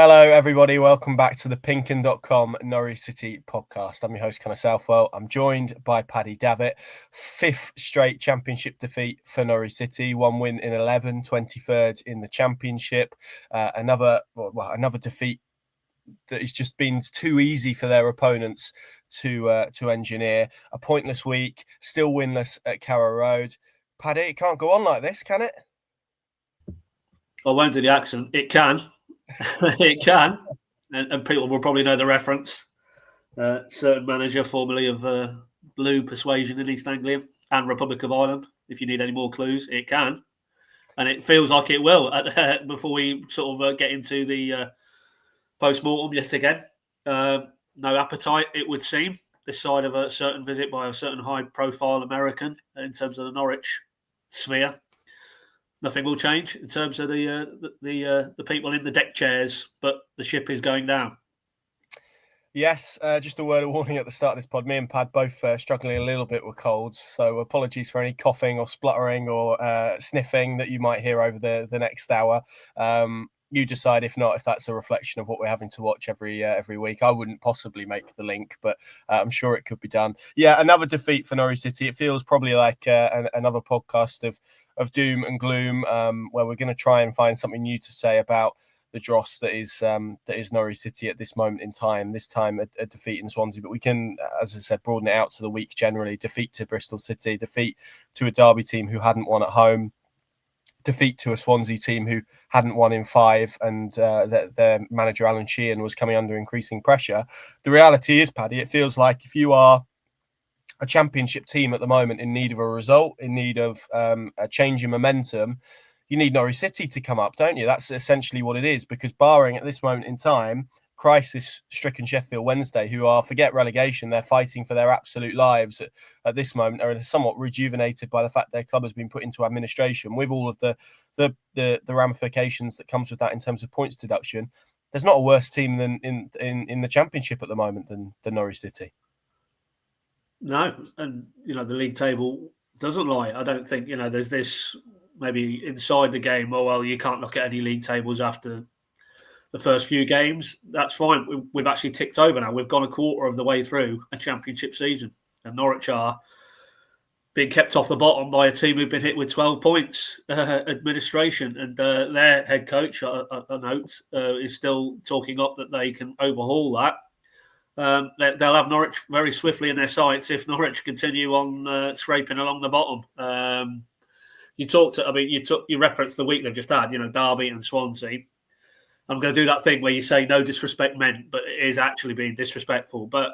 Hello, everybody. Welcome back to the PinkUn Norwich City Podcast. I'm your host, Southwell. I'm joined by Paddy, Davitt. Fifth straight championship defeat for Norwich City. One win in 11, 23rd in the championship. Another defeat that has just been too easy for their opponents to engineer. A pointless week, still winless at Carrow Road. Paddy, it can't go on like this, can it? I won't do the accent. It can. It can. And people will probably know the reference. Certain manager formerly of Blue Persuasion in East Anglia and Republic of Ireland. If you need any more clues, it can. And it feels like it will before we sort of get into the post-mortem yet again. No appetite, it would seem, this side of a certain visit by a certain high-profile American in terms of the Norwich sphere. Nothing will change in terms of the people in the deck chairs, but the ship is going down. Yes, just a word of warning at the start of this pod. Me and Pad both struggling a little bit with colds, so apologies for any coughing or spluttering or sniffing that you might hear over the next hour. You decide if that's a reflection of what we're having to watch every week. I wouldn't possibly make the link, but I'm sure it could be done. Yeah, another defeat for Norwich City. It feels probably like another podcast of doom and gloom, where we're going to try and find something new to say about the dross that is Norwich City at this moment in time. This time a defeat in Swansea, but we can, as I said, broaden it out to the week generally. Defeat to Bristol City, defeat to a Derby team who hadn't won at home, defeat to a Swansea team who hadn't won in 5, and their manager Alan Sheehan was coming under increasing pressure. The reality is, Paddy, it feels like if you are a championship team at the moment in need of a result, in need of a change in momentum, you need Norwich City to come up, don't you? That's essentially what it is, because barring at this moment in time, crisis-stricken Sheffield Wednesday, who are, forget relegation, they're fighting for their absolute lives at this moment, are somewhat rejuvenated by the fact their club has been put into administration with all of the ramifications that comes with that in terms of points deduction. There's not a worse team than in the Championship at the moment than Norwich City. No, and the league table doesn't lie. I don't think there's this maybe inside the game. Oh well, you can't look at any league tables after the first few games. That's fine. We've actually ticked over now. We've gone a quarter of the way through a championship season, and Norwich are being kept off the bottom by a team who've been hit with 12 points administration, and their head coach, I note, is still talking up that they can overhaul that. They'll have Norwich very swiftly in their sights if Norwich continue on scraping along the bottom. You referenced the week they've just had, Derby and Swansea. I'm going to do that thing where you say no disrespect meant, but it is actually being disrespectful. But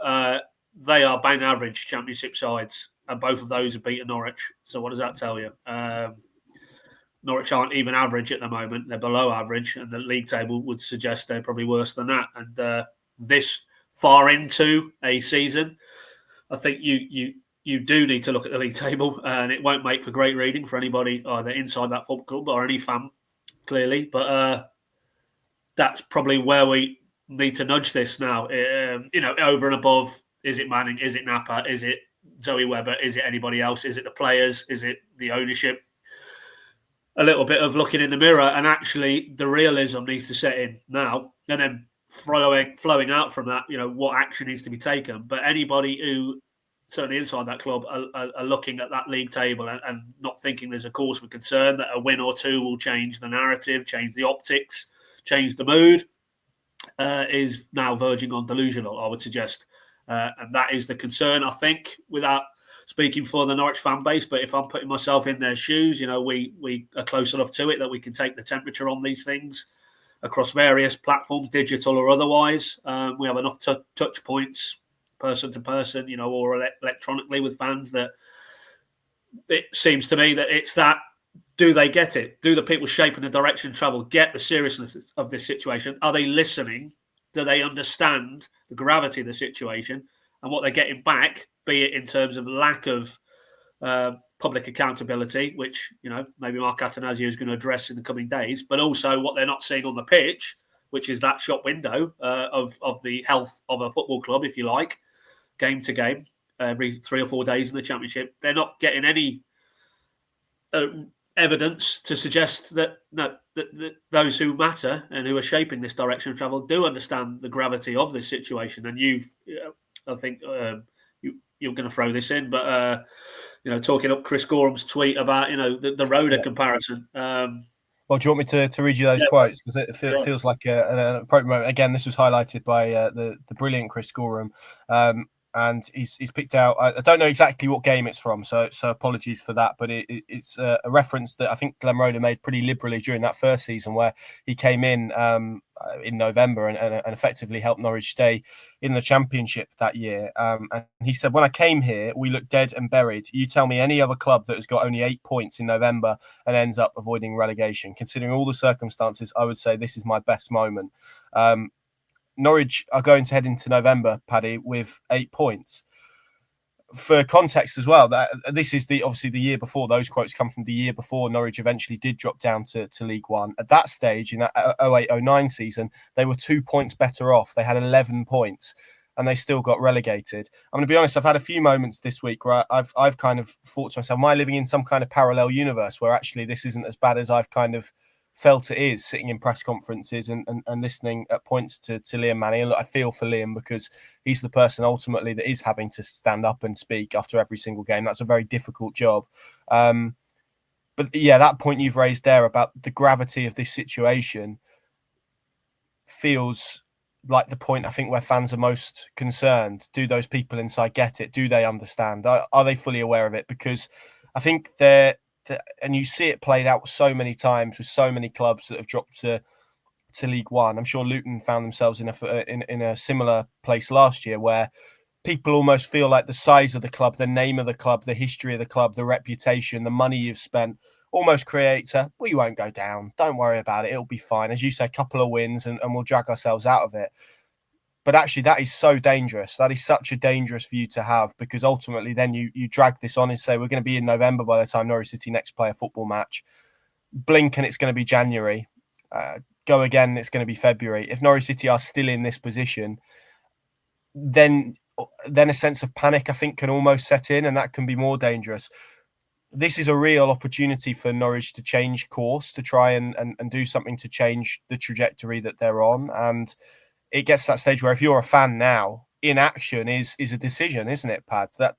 they are bang average championship sides, and both of those have beaten Norwich. So what does that tell you? Norwich aren't even average at the moment. They're below average, and the league table would suggest they're probably worse than that. And this far into a season, I think you do need to look at the league table, and it won't make for great reading for anybody either inside that football club or any fan, clearly. But that's probably where we need to nudge this now. Over and above, is it Manning? Is it Napa? Is it Zoe Webber? Is it anybody else? Is it the players? Is it the ownership? A little bit of looking in the mirror, and actually the realism needs to set in now, and then flowing out from that, what action needs to be taken. But anybody who, certainly inside that club, are looking at that league table and not thinking there's a cause for concern, that a win or two will change the narrative, change the optics, change the mood, is now verging on delusional, I would suggest. And that is the concern, I think, without speaking for the Norwich fan base. But if I'm putting myself in their shoes, we are close enough to it that we can take the temperature on these things across various platforms, digital or otherwise. We have enough touch points, person to person, or electronically with fans, that it seems to me that it's that, do they get it? Do the people shaping the direction of travel get the seriousness of this situation? Are they listening? Do they understand the gravity of the situation and what they're getting back, be it in terms of lack of public accountability, which, maybe Mark Attanasio is going to address in the coming days, but also what they're not seeing on the pitch, which is that shop window of the health of a football club, if you like, game to game, every 3 or 4 days in the Championship. They're not getting any evidence to suggest that those who matter and who are shaping this direction of travel do understand the gravity of this situation. And I think you're going to throw this in, but talking up Chris Gorham's tweet about the Roda comparison. Well, do you want me to read you those quotes? Because it feels like an appropriate moment. Again, this was highlighted by the brilliant Chris Gorham. And he's picked out, I don't know exactly what game it's from, so apologies for that, but it's a reference that I think Glenn Roeder made pretty liberally during that first season, where he came in November and effectively helped Norwich stay in the Championship that year. And he said, when I came here, we looked dead and buried. You tell me any other club that has got only 8 points in November and ends up avoiding relegation. Considering all the circumstances, I would say this is my best moment. Norwich are going to head into November, Paddy, with 8 points. For context as well, that this is obviously the year before. Those quotes come from the year before Norwich eventually did drop down to League One. At that stage, in that 08-09 season, they were 2 points better off. They had 11 points and they still got relegated. I'm going to be honest, I've had a few moments this week where I've kind of thought to myself, am I living in some kind of parallel universe where actually this isn't as bad as I've kind of felt it is, sitting in press conferences and listening at points to Liam Manning. And look, I feel for Liam because he's the person ultimately that is having to stand up and speak after every single game. That's a very difficult job. But yeah, that point you've raised there about the gravity of this situation feels like the point, I think, where fans are most concerned. Do those people inside get it? Do they understand? Are they fully aware of it? Because I think and you see it played out so many times with so many clubs that have dropped to League One. I'm sure Luton found themselves in a similar place last year, where people almost feel like the size of the club, the name of the club, the history of the club, the reputation, the money you've spent almost creates we won't go down. Don't worry about it. It'll be fine. As you say, a couple of wins and we'll drag ourselves out of it. But actually, that is so dangerous. That is such a dangerous view to have, because ultimately then you drag this on and say, we're going to be in November by the time Norwich City next play a football match. Blink and it's going to be January. Go again and it's going to be February. If Norwich City are still in this position, then a sense of panic, I think, can almost set in, and that can be more dangerous. This is a real opportunity for Norwich to change course, to try and do something to change the trajectory that they're on. And it gets to that stage where if you're a fan now, inaction is a decision, isn't it, Pad? That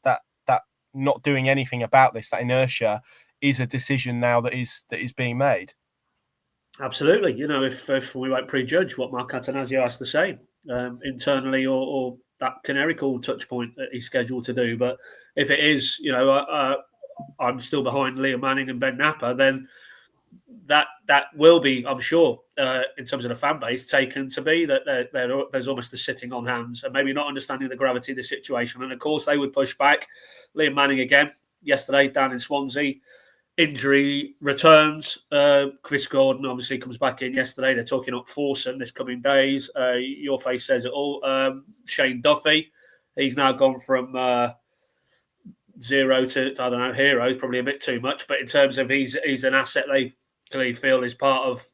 not doing anything about this, that inertia, is a decision now that is being made. Absolutely. If we won't prejudge what Mark Attanasio has to say internally, or that Canary Call touch point that he's scheduled to do. But if it is, I'm still behind Liam Manning and Ben Napper, then that will be, I'm sure, in terms of the fan base, taken to be that there's almost a sitting on hands and maybe not understanding the gravity of the situation. And of course, they would push back. Liam Manning again yesterday down in Swansea. Injury returns. Chris Gordon obviously comes back in yesterday. They're talking up Forson this coming days. Your face says it all. Shane Duffy, he's now gone from zero to, I don't know, hero is probably a bit too much, but in terms of he's an asset they clearly feel is part of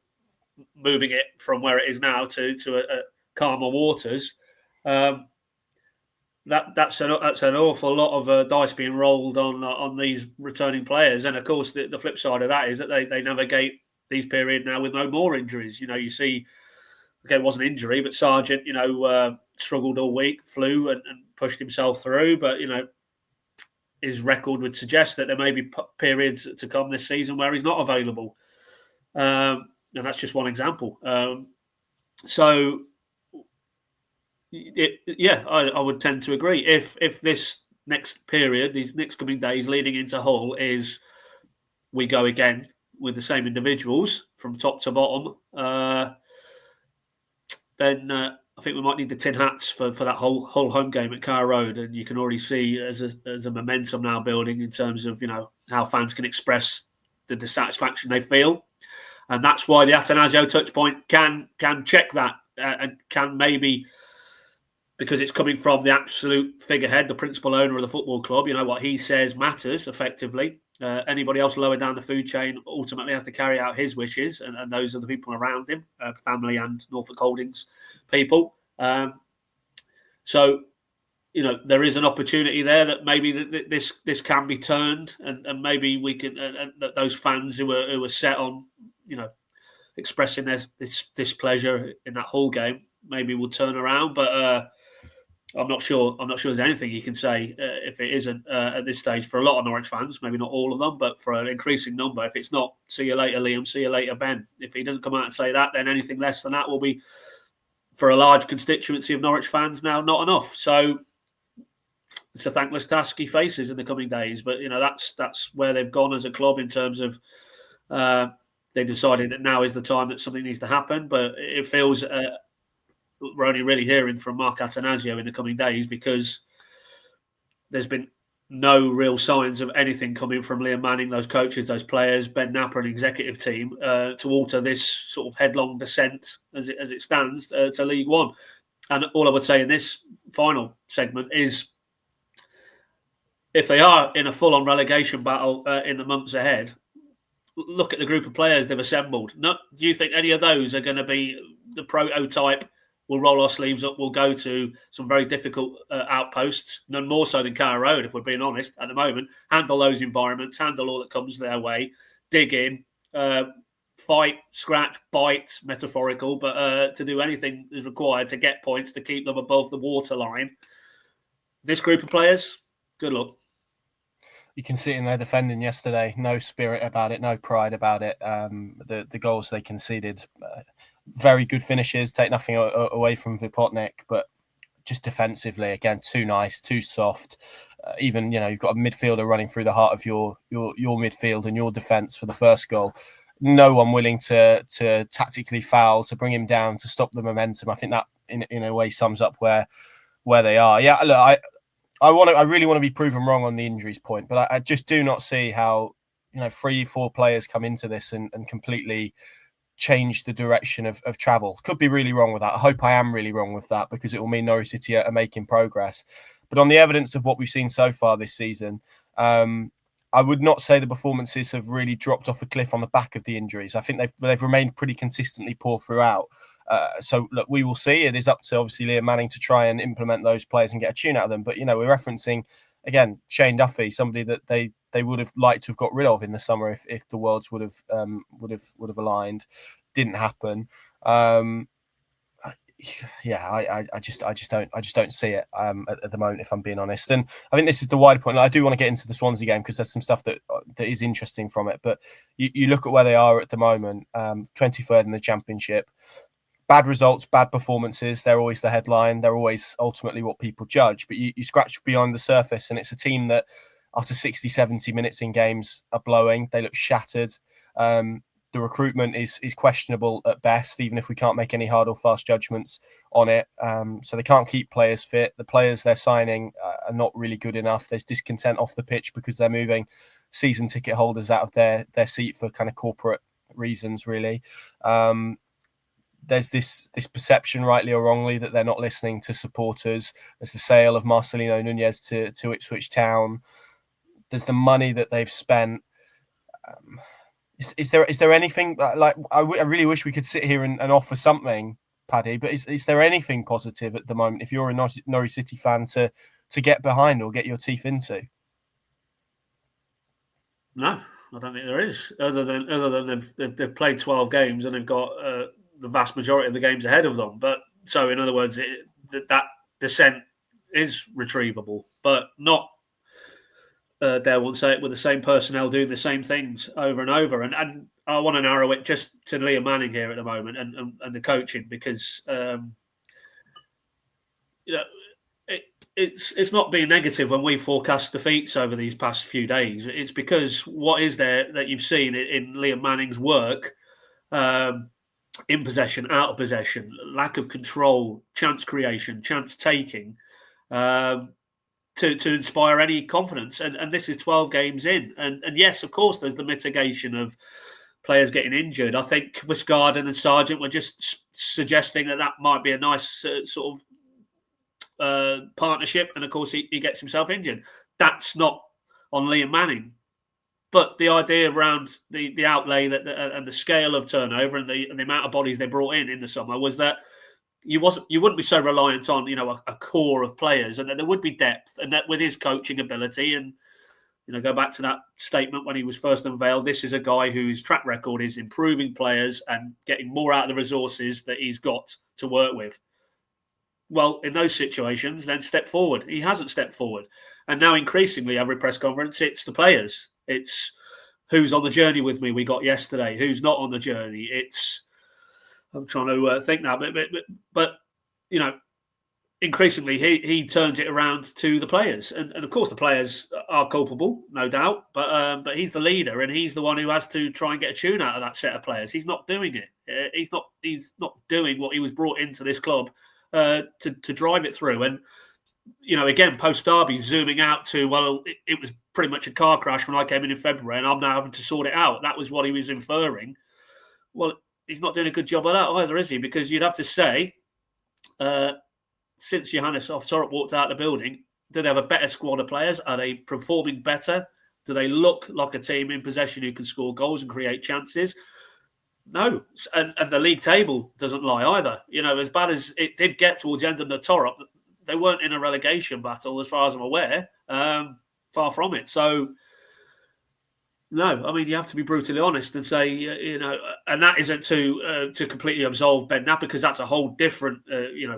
moving it from where it is now to a calmer waters. That's an awful lot of dice being rolled on these returning players, and of course the flip side of that is that they navigate these periods now with no more injuries. You see, okay, it wasn't injury, but Sargent, struggled all week, flew and pushed himself through, but his record would suggest that there may be periods to come this season where he's not available, and that's just one example. I would tend to agree. If this next period, these next coming days leading into Hull, is we go again with the same individuals from top to bottom, then I think we might need the tin hats for that whole home game at Carrow Road, and you can already see as a momentum now building in terms of how fans can express the dissatisfaction they feel, and that's why the Attanasio touch point can check that and can maybe, because it's coming from the absolute figurehead, the principal owner of the football club. What he says matters effectively. Anybody else lower down the food chain ultimately has to carry out his wishes, and those are the people around him, family and Norfolk Holdings people. So there is an opportunity there that maybe this can be turned, and maybe we can, and those fans who were set on, expressing their displeasure in that Hull game, maybe will turn around. But I'm not sure. I'm not sure there's anything you can say if it isn't at this stage for a lot of Norwich fans. Maybe not all of them, but for an increasing number, if it's not "see you later, Liam," "see you later, Ben," if he doesn't come out and say that, then anything less than that will be, for a large constituency of Norwich fans now, not enough. So it's a thankless task he faces in the coming days. But that's where they've gone as a club in terms of they decided that now is the time that something needs to happen. But it feels we're only really hearing from Mark Attanasio in the coming days, because there's been no real signs of anything coming from Liam Manning, those coaches, those players, Ben Napper and executive team to alter this sort of headlong descent as it stands to League One. And all I would say in this final segment is, if they are in a full-on relegation battle in the months ahead, look at the group of players they've assembled. Do you think any of those are going to be the prototype? We'll roll our sleeves up. We'll go to some very difficult outposts, none more so than Carrow Road, if we're being honest, at the moment. Handle those environments, handle all that comes their way, dig in, fight, scratch, bite, metaphorical, but to do anything is required to get points to keep them above the waterline. This group of players, good luck. You can see it in their defending yesterday. No spirit about it, no pride about it. The goals they conceded, very good finishes, take nothing away from Vipotnik, but just defensively, again, too nice, too soft. Even, you've got a midfielder running through the heart of your midfield and your defence for the first goal. No one willing to tactically foul, to bring him down, to stop the momentum. I think that in a way sums up where they are. Yeah, look, I really want to be proven wrong on the injuries point, but I just do not see how 3-4 players come into this and completely change the direction of travel. Could be really wrong with that. I hope I am really wrong with that, because it will mean Norwich City are making progress. But on the evidence of what we've seen so far this season, I would not say the performances have really dropped off a cliff on the back of the injuries. I think they've remained pretty consistently poor throughout. So look, we will see. It is up to obviously Liam Manning to try and implement those players and get a tune out of them. But we're referencing again Shane Duffy, somebody that they would have liked to have got rid of in the summer if the worlds would have aligned. Didn't happen. I just don't see it at the moment, if I'm being honest. And I think this is the wider point. I do want to get into the Swansea game, because there's some stuff that is interesting from it. But you look at where they are at the moment, 23rd in the Championship. Bad results, bad performances, they're always the headline. They're always ultimately what people judge. But you scratch beyond the surface, and it's a team that after 60, 70 minutes in games are blowing. They look shattered. The recruitment is questionable at best, even if we can't make any hard or fast judgments on it. So they can't keep players fit. The players they're signing are not really good enough. There's discontent off the pitch because they're moving season ticket holders out of their seat for kind of corporate reasons, really. There's this perception, rightly or wrongly, that they're not listening to supporters. There's the sale of Marcelino Nunez to Ipswich Town. There's the money that they've spent. Is there anything like I really wish we could sit here and offer something, Paddy? But is there anything positive at the moment if you're a Norwich City fan to get behind or get your teeth into? No, I don't think there is. Other than they've played 12 games and they've got the vast majority of the games ahead of them. But so in other words, that descent is retrievable, but not. Dare one say it, with the same personnel doing the same things over and over. And I want to narrow it just to Liam Manning here at the moment and the coaching, because it's not being negative when we forecast defeats over these past few days. It's because what is there that you've seen in Liam Manning's work, in possession, out of possession, lack of control, chance creation, chance taking, to inspire any confidence. And this is 12 games in. And yes, of course, there's the mitigation of players getting injured. I think Wisgarden and Sargent were just suggesting that might be a nice sort of partnership. And of course, he gets himself injured. That's not on Liam Manning. But the idea around the outlay and the scale of turnover and the amount of bodies they brought in the summer was that you wouldn't be so reliant on a core of players, and that there would be depth, and that with his coaching ability, and go back to that statement when he was first unveiled. This is a guy whose track record is improving players and getting more out of the resources that he's got to work with. Well, in those situations, then step forward. He hasn't stepped forward. And now increasingly, every press conference, it's the players. It's who's on the journey with me we got yesterday, who's not on the journey. I'm trying to think now, but increasingly he turns it around to the players. And of course, the players are culpable, no doubt, but he's the leader, and he's the one who has to try and get a tune out of that set of players. He's not doing it. He's not doing what he was brought into this club to drive it through. And again, post Derby, zooming out to, well, it was pretty much a car crash when I came in February, and I'm now having to sort it out. That was what he was inferring. Well, he's not doing a good job of that either, is he? Because you'd have to say, since Johannes Torp walked out of the building, do they have a better squad of players? Are they performing better? Do they look like a team in possession who can score goals and create chances? No, and the league table doesn't lie either. As bad as it did get towards the end of the Torp, they weren't in a relegation battle, as far as I'm aware. Far from it. So, no, I mean, you have to be brutally honest and say, and that isn't to completely absolve Ben Knapp, because that's a whole different,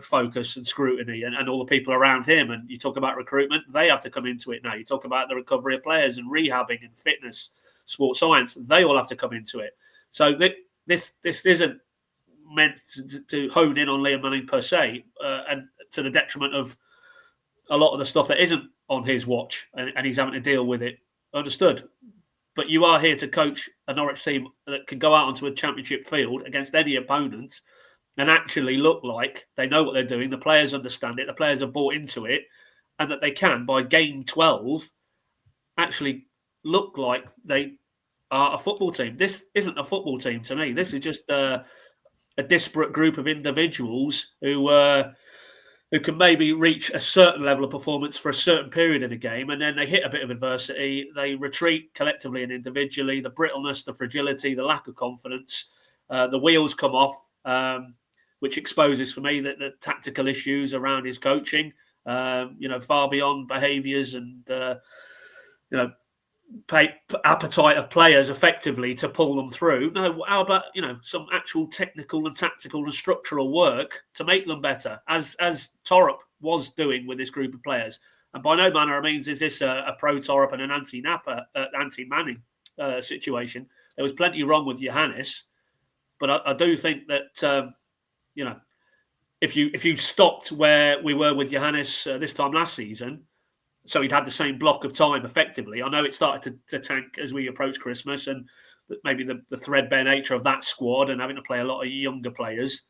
focus and scrutiny, and all the people around him. And you talk about recruitment, they have to come into it now. You talk about the recovery of players and rehabbing and fitness, sports science, they all have to come into it. So this isn't meant to hone in on Liam Manning per se, and to the detriment of a lot of the stuff that isn't on his watch, and he's having to deal with it. Understood. But you are here to coach a Norwich team that can go out onto a championship field against any opponent and actually look like they know what they're doing. The players understand it. The players are bought into it, and that they can, by game 12, actually look like they are a football team. This isn't a football team to me. This is just a disparate group of individuals who can maybe reach a certain level of performance for a certain period in a game, and then they hit a bit of adversity, they retreat collectively and individually. The brittleness, the fragility, the lack of confidence, the wheels come off, which exposes for me the tactical issues around his coaching, far beyond behaviours and, appetite of players effectively to pull them through. No, how about some actual technical and tactical and structural work to make them better, as Torp was doing with this group of players. And by no manner of means is this a pro Torp and an anti Manning situation. There was plenty wrong with Johannes, but I do think that if you stopped where we were with Johannes this time last season, so he'd had the same block of time effectively. I know it started to tank as we approached Christmas, and maybe the threadbare nature of that squad and having to play a lot of younger players.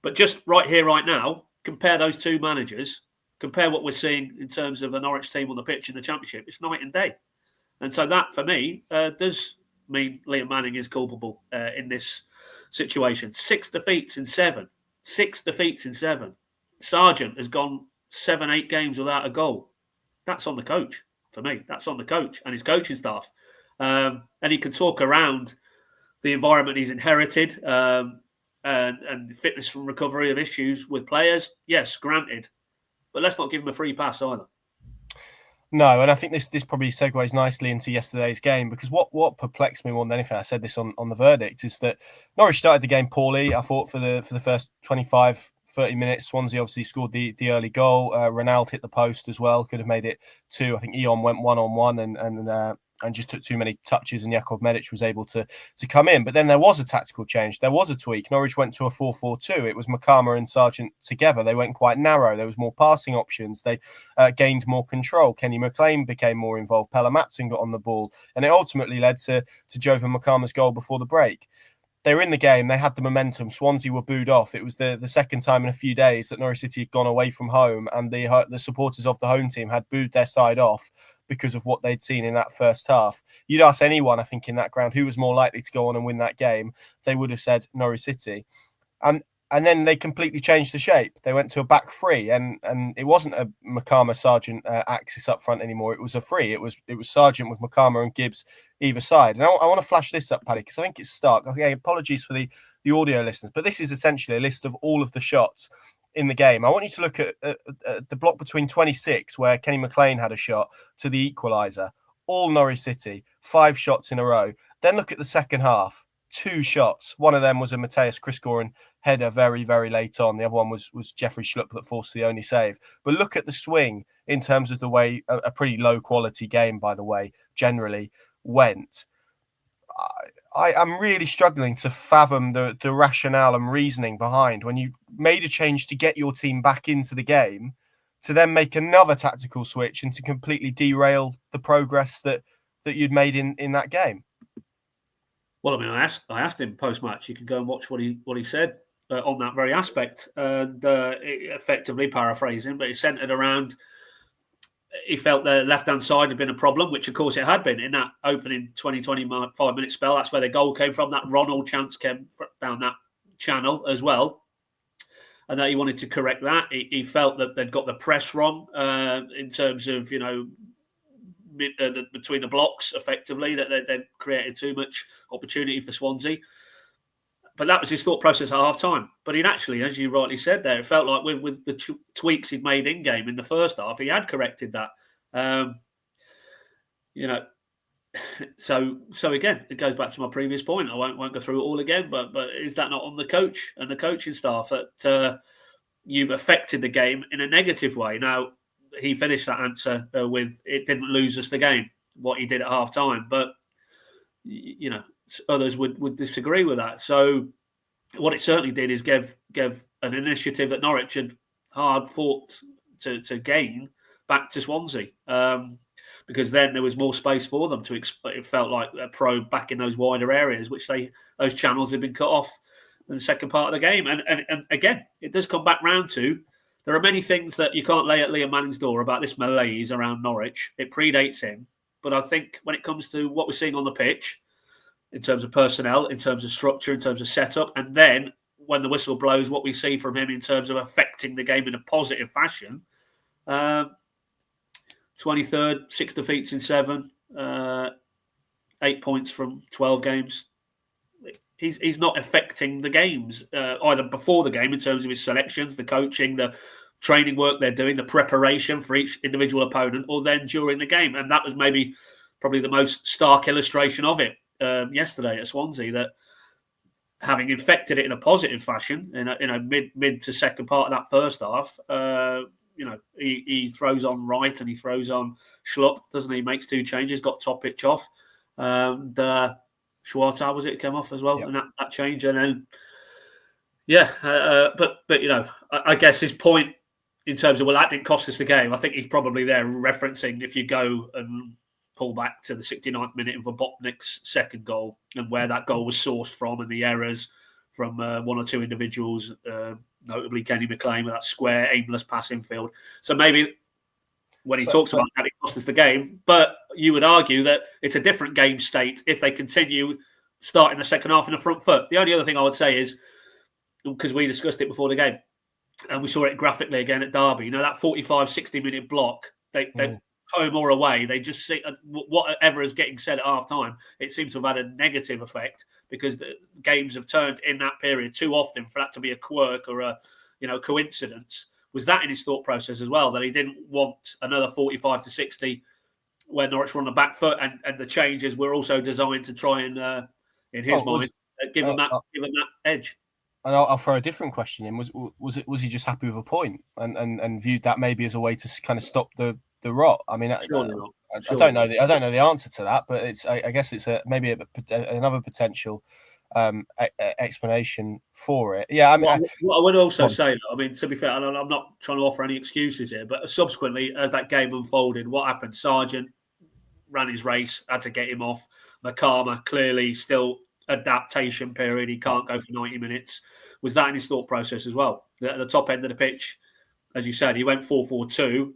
But just right here, right now, compare those two managers, compare what we're seeing in terms of a Norwich team on the pitch in the Championship. It's night and day. And so that, for me, does mean Liam Manning is culpable in this situation. 6 defeats in 7. 6 defeats in 7. Sargent has gone 7-8 games without a goal. That's on the coach, for me. That's on the coach and his coaching staff. And he can talk around the environment he's inherited and fitness and recovery of issues with players. Yes, granted. But let's not give him a free pass either. No, and I think this probably segues nicely into yesterday's game, because what perplexed me more than anything, I said this on the verdict, is that Norwich started the game poorly. I thought for the first 25, 30 minutes, Swansea obviously scored the early goal. Ronaldo hit the post as well, could have made it 2. I think Eon went 1-on-1 and just took too many touches, and Jakov Medic was able to come in. But then there was a tactical change. There was a tweak. Norwich went to a 4-4-2. It was Makama and Sargent together. They went quite narrow. There was more passing options. They gained more control. Kenny McLean became more involved. Pella Matson got on the ball. And it ultimately led to Jovan Makama's goal before the break. They were in the game. They had the momentum. Swansea were booed off. It was the second time in a few days that Norwich City had gone away from home, and the supporters of the home team had booed their side off because of what they'd seen in that first half. You'd ask anyone, I think, in that ground who was more likely to go on and win that game, they would have said Norwich City. And then they completely changed the shape. They went to a back three, and it wasn't a Makama Sargent axis up front anymore. It was a three. It was Sargent with Makama and Gibbs either side. And I want to flash this up, Paddy, because I think it's stark. Okay, apologies for the audio listeners, but this is essentially a list of all of the shots in the game. I want you to look at the block between 26, where Kenny McLean had a shot, to the equaliser. All Norwich City, 5 shots in a row. Then look at the second half, 2 shots. One of them was a Mateus Christgoren header very, very late on. The other one was Jeffrey Schlupp that forced the only save. But look at the swing in terms of the way a pretty low quality game, by the way, generally went. I'm really struggling to fathom the rationale and reasoning behind when you made a change to get your team back into the game, to then make another tactical switch and to completely derail the progress that you'd made in that game. Well, I mean, I asked him post-match. You can go and watch what he said on that very aspect, and effectively paraphrasing, but it centred around. He felt the left-hand side had been a problem, which of course it had been in that opening 25-minute spell. That's where the goal came from. That Ronald chance came down that channel as well. And that he wanted to correct that. He felt that they'd got the press wrong in terms of, between the blocks, effectively, that they'd created too much opportunity for Swansea. But that was his thought process at half-time. But he'd actually, as you rightly said there, it felt like with the tweaks he'd made in-game in the first half, he had corrected that. So again, it goes back to my previous point. I won't go through it all again, but is that not on the coach and the coaching staff that you've affected the game in a negative way? Now, he finished that answer with, it didn't lose us the game, what he did at half-time. But, others would disagree with that. So what it certainly did is give an initiative that Norwich had hard fought to gain back to Swansea, because then there was more space for them to. It felt like a probe back in those wider areas, which those channels had been cut off in the second part of the game. And again, it does come back round to, there are many things that you can't lay at Liam Manning's door about this malaise around Norwich. It predates him, but I think when it comes to what we're seeing on the pitch, in terms of personnel, in terms of structure, in terms of setup, and then when the whistle blows, what we see from him in terms of affecting the game in a positive fashion. 23rd, 6 defeats in 7, 8 points from 12 games. He's not affecting the games, either before the game in terms of his selections, the coaching, the training work they're doing, the preparation for each individual opponent, or then during the game. And that was probably the most stark illustration of it. Yesterday at Swansea, that having infected it in a positive fashion in a mid to second part of that first half, he throws on Wright and he throws on Schlupp, doesn't he? Makes 2 changes, got top pitch off, and Schwartz, was it, came off as well, and that change, and then but I guess his point in terms of, well, that didn't cost us the game. I think he's probably there referencing, if you go and pull back to the 69th minute of Botnick's second goal and where that goal was sourced from, and the errors from one or two individuals, notably Kenny McLean with that square, aimless pass infield. So maybe when he talks about that, it cost us the game. But you would argue that it's a different game state if they continue starting the second half in the front foot. The only other thing I would say is, because we discussed it before the game, and we saw it graphically again at Derby, that 45, 60-minute block, they home or away, they just see whatever is getting said at half-time, it seems to have had a negative effect, because the games have turned in that period too often for that to be a quirk or a coincidence. Was that in his thought process as well, that he didn't want another 45 to 60 where Norwich were on the back foot, and the changes were also designed to try and, in his mind, give him that edge? And I'll throw a different question in. Was he just happy with a point and viewed that maybe as a way to kind of stop the rot? I mean, I don't know the answer to that, but I guess it's maybe another potential explanation for it. Yeah, I mean, what I would also say, I mean, to be fair, I'm not trying to offer any excuses here, but subsequently, as that game unfolded, what happened? Sargent ran his race, had to get him off. Makama, clearly still adaptation period. He can't go for 90 minutes. Was that in his thought process as well? At the top end of the pitch, as you said, he went 4-4-2,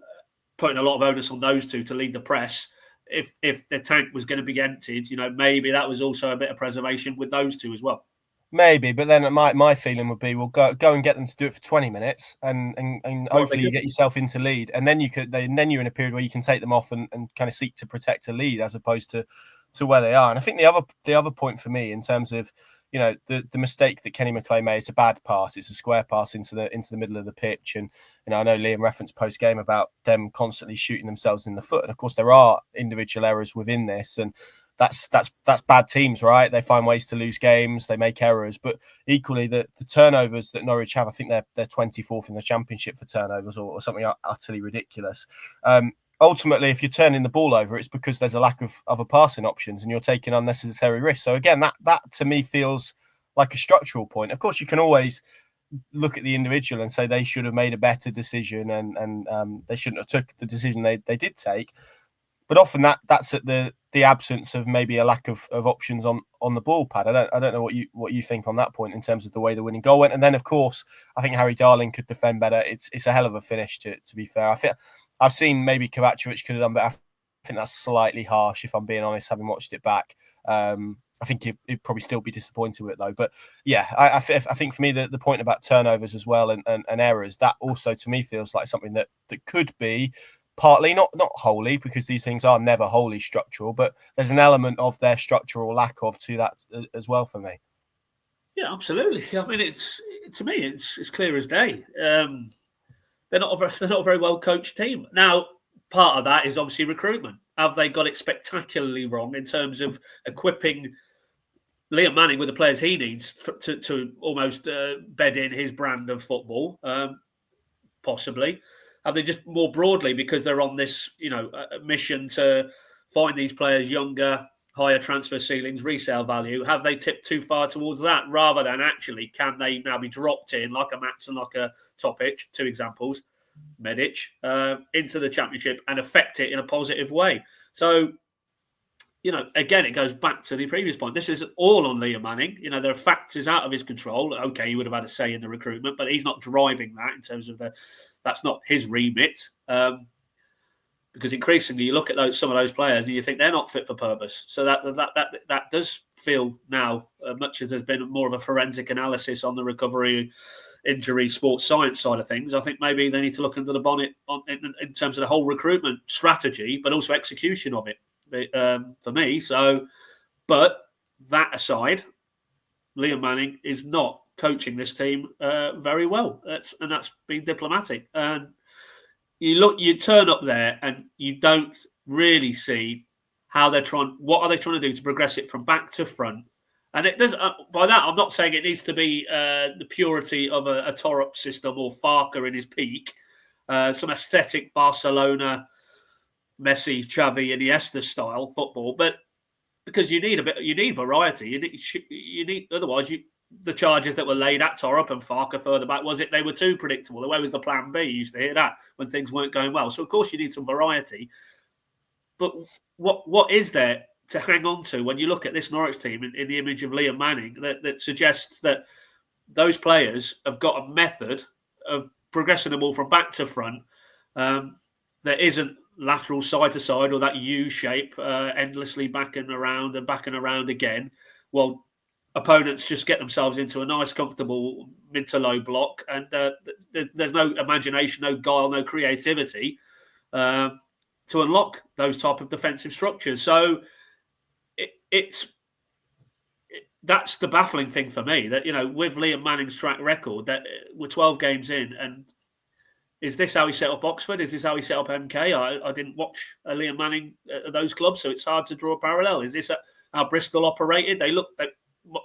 putting a lot of onus on those two to lead the press. If the tank was going to be emptied, maybe that was also a bit of preservation with those two as well. Maybe, but then my feeling would be, well, go and get them to do it for 20 minutes, and hopefully you get yourself into lead, and then you're in a period where you can take them off and kind of seek to protect a lead, as opposed to to where they are. And I think the other point for me in terms of, you know, the mistake that Kenny McLean made, it's a bad pass. It's a square pass into the middle of the pitch. And, you know, I know Liam referenced post game about them constantly shooting themselves in the foot. And of course, there are individual errors within this. And that's bad teams, right? They find ways to lose games, they make errors. But equally, the turnovers that Norwich have, I think they're 24th in the Championship for turnovers or something utterly ridiculous. Ultimately, if you're turning the ball over, it's because there's a lack of other passing options and you're taking unnecessary risks. So again, that to me feels like a structural point. Of course, you can always look at the individual and say they should have made a better decision and they shouldn't have took the decision they did take. But often that's at the absence of maybe a lack of options on the ball, Pad. I don't know what you think on that point in terms of the way the winning goal went. And then, of course, I think Harry Darling could defend better. It's a hell of a finish, to be fair. I think I've seen maybe Kovacevic could have done better. I think that's slightly harsh, if I'm being honest, having watched it back. I think he'd probably still be disappointed with it, though. But yeah, I think for me, the point about turnovers as well and errors, that also to me feels like something that could be partly, not wholly, because these things are never wholly structural, but there's an element of their structural lack of to that as well for me. Yeah, absolutely. I mean, it's clear as day. They're not a very well coached team. Now, part of that is obviously recruitment. Have they got it spectacularly wrong in terms of equipping Liam Manning with the players he needs to almost bed in his brand of football? Possibly. Have they just more broadly, because they're on this, mission to find these players younger, higher transfer ceilings, resale value, have they tipped too far towards that rather than actually can they now be dropped in like a Matson, like a Topic, two examples, Medic, into the Championship and affect it in a positive way? So, again, it goes back to the previous point. This is all on Liam Manning. There are factors out of his control. Okay, he would have had a say in the recruitment, but he's not driving that in terms of that's not his remit. Because increasingly you look at some of those players and you think they're not fit for purpose. So that does feel now, much as there's been more of a forensic analysis on the recovery, injury, sports science side of things, I think maybe they need to look under the bonnet in terms of the whole recruitment strategy, but also execution of it for me. So, but that aside, Liam Manning is not coaching this team very well. That's being diplomatic. And you turn up there and you don't really see how what are they trying to do to progress it from back to front. And it does. By that, I'm not saying it needs to be the purity of a Torup system or Farker in his peak, some aesthetic Barcelona, Messi, Xavi, Iniesta style football, but because you need variety. You need otherwise the charges that were laid at Torup and Farker further back was they were too predictable. Where was the plan B? You used to hear that when things weren't going well. So of course you need some variety. But what is there to hang on to when you look at this Norwich team in the image of Liam Manning that suggests that those players have got a method of progressing the ball from back to front that isn't lateral side to side or that U shape endlessly backing around again. Well, opponents just get themselves into a nice, comfortable mid to low block, and there's no imagination, no guile, no creativity to unlock those type of defensive structures. So that's the baffling thing for me. That with Liam Manning's track record, that we're 12 games in, and is this how he set up Oxford? Is this how he set up MK? I didn't watch Liam Manning at those clubs, so it's hard to draw a parallel. Is this how Bristol operated?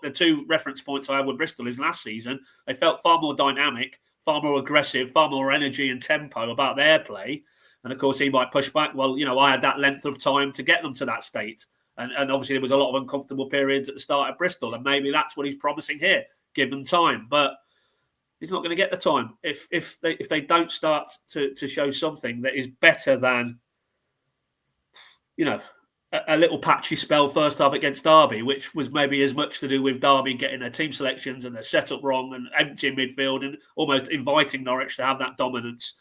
The two reference points I have with Bristol is last season. They felt far more dynamic, far more aggressive, far more energy and tempo about their play. And of course, he might push back. Well, I had that length of time to get them to that state. And obviously, there was a lot of uncomfortable periods at the start at Bristol. And maybe that's what he's promising here, given time. But he's not going to get the time. If they don't start to show something that is better than, a little patchy spell first half against Derby, which was maybe as much to do with Derby getting their team selections and their setup wrong and empty midfield and almost inviting Norwich to have that dominance.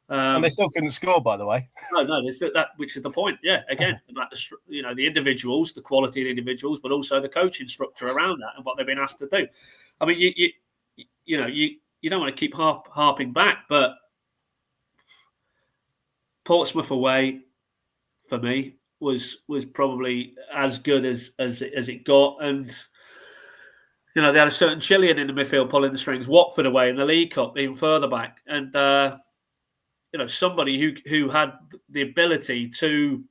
And they still couldn't score, by the way. No, there's that, which is the point. Yeah, again, about the individuals, the quality of the individuals, but also the coaching structure around that and what they've been asked to do. I mean, you don't want to keep harping back, but Portsmouth away, for me, was probably as good as it got, and they had a certain Chilean in the midfield pulling the strings. Watford away in the League Cup, even further back, and somebody who had the ability to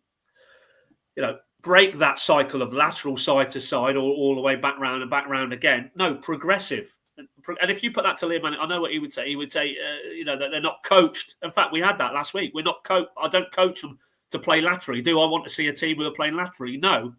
break that cycle of lateral side to side or all the way back round and back round again. No, progressive. And if you put that to Liam, I know what he would say. He would say, that they're not coached. In fact, we had that last week. We're not I don't coach them to play laterally. Do I want to see a team who are playing laterally? No.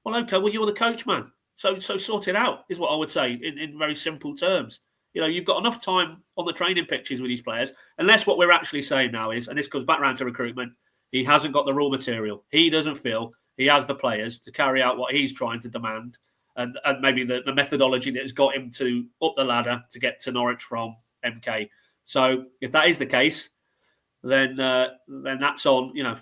Well, okay. Well, you're the coach, man. So sort it out is what I would say in very simple terms. You've got enough time on the training pitches with these players, unless what we're actually saying now is, and this comes back around to recruitment, he hasn't got the raw material. He doesn't feel he has the players to carry out what he's trying to demand, and maybe the methodology that has got him to up the ladder to get to Norwich from MK. So if that is the case, then that's on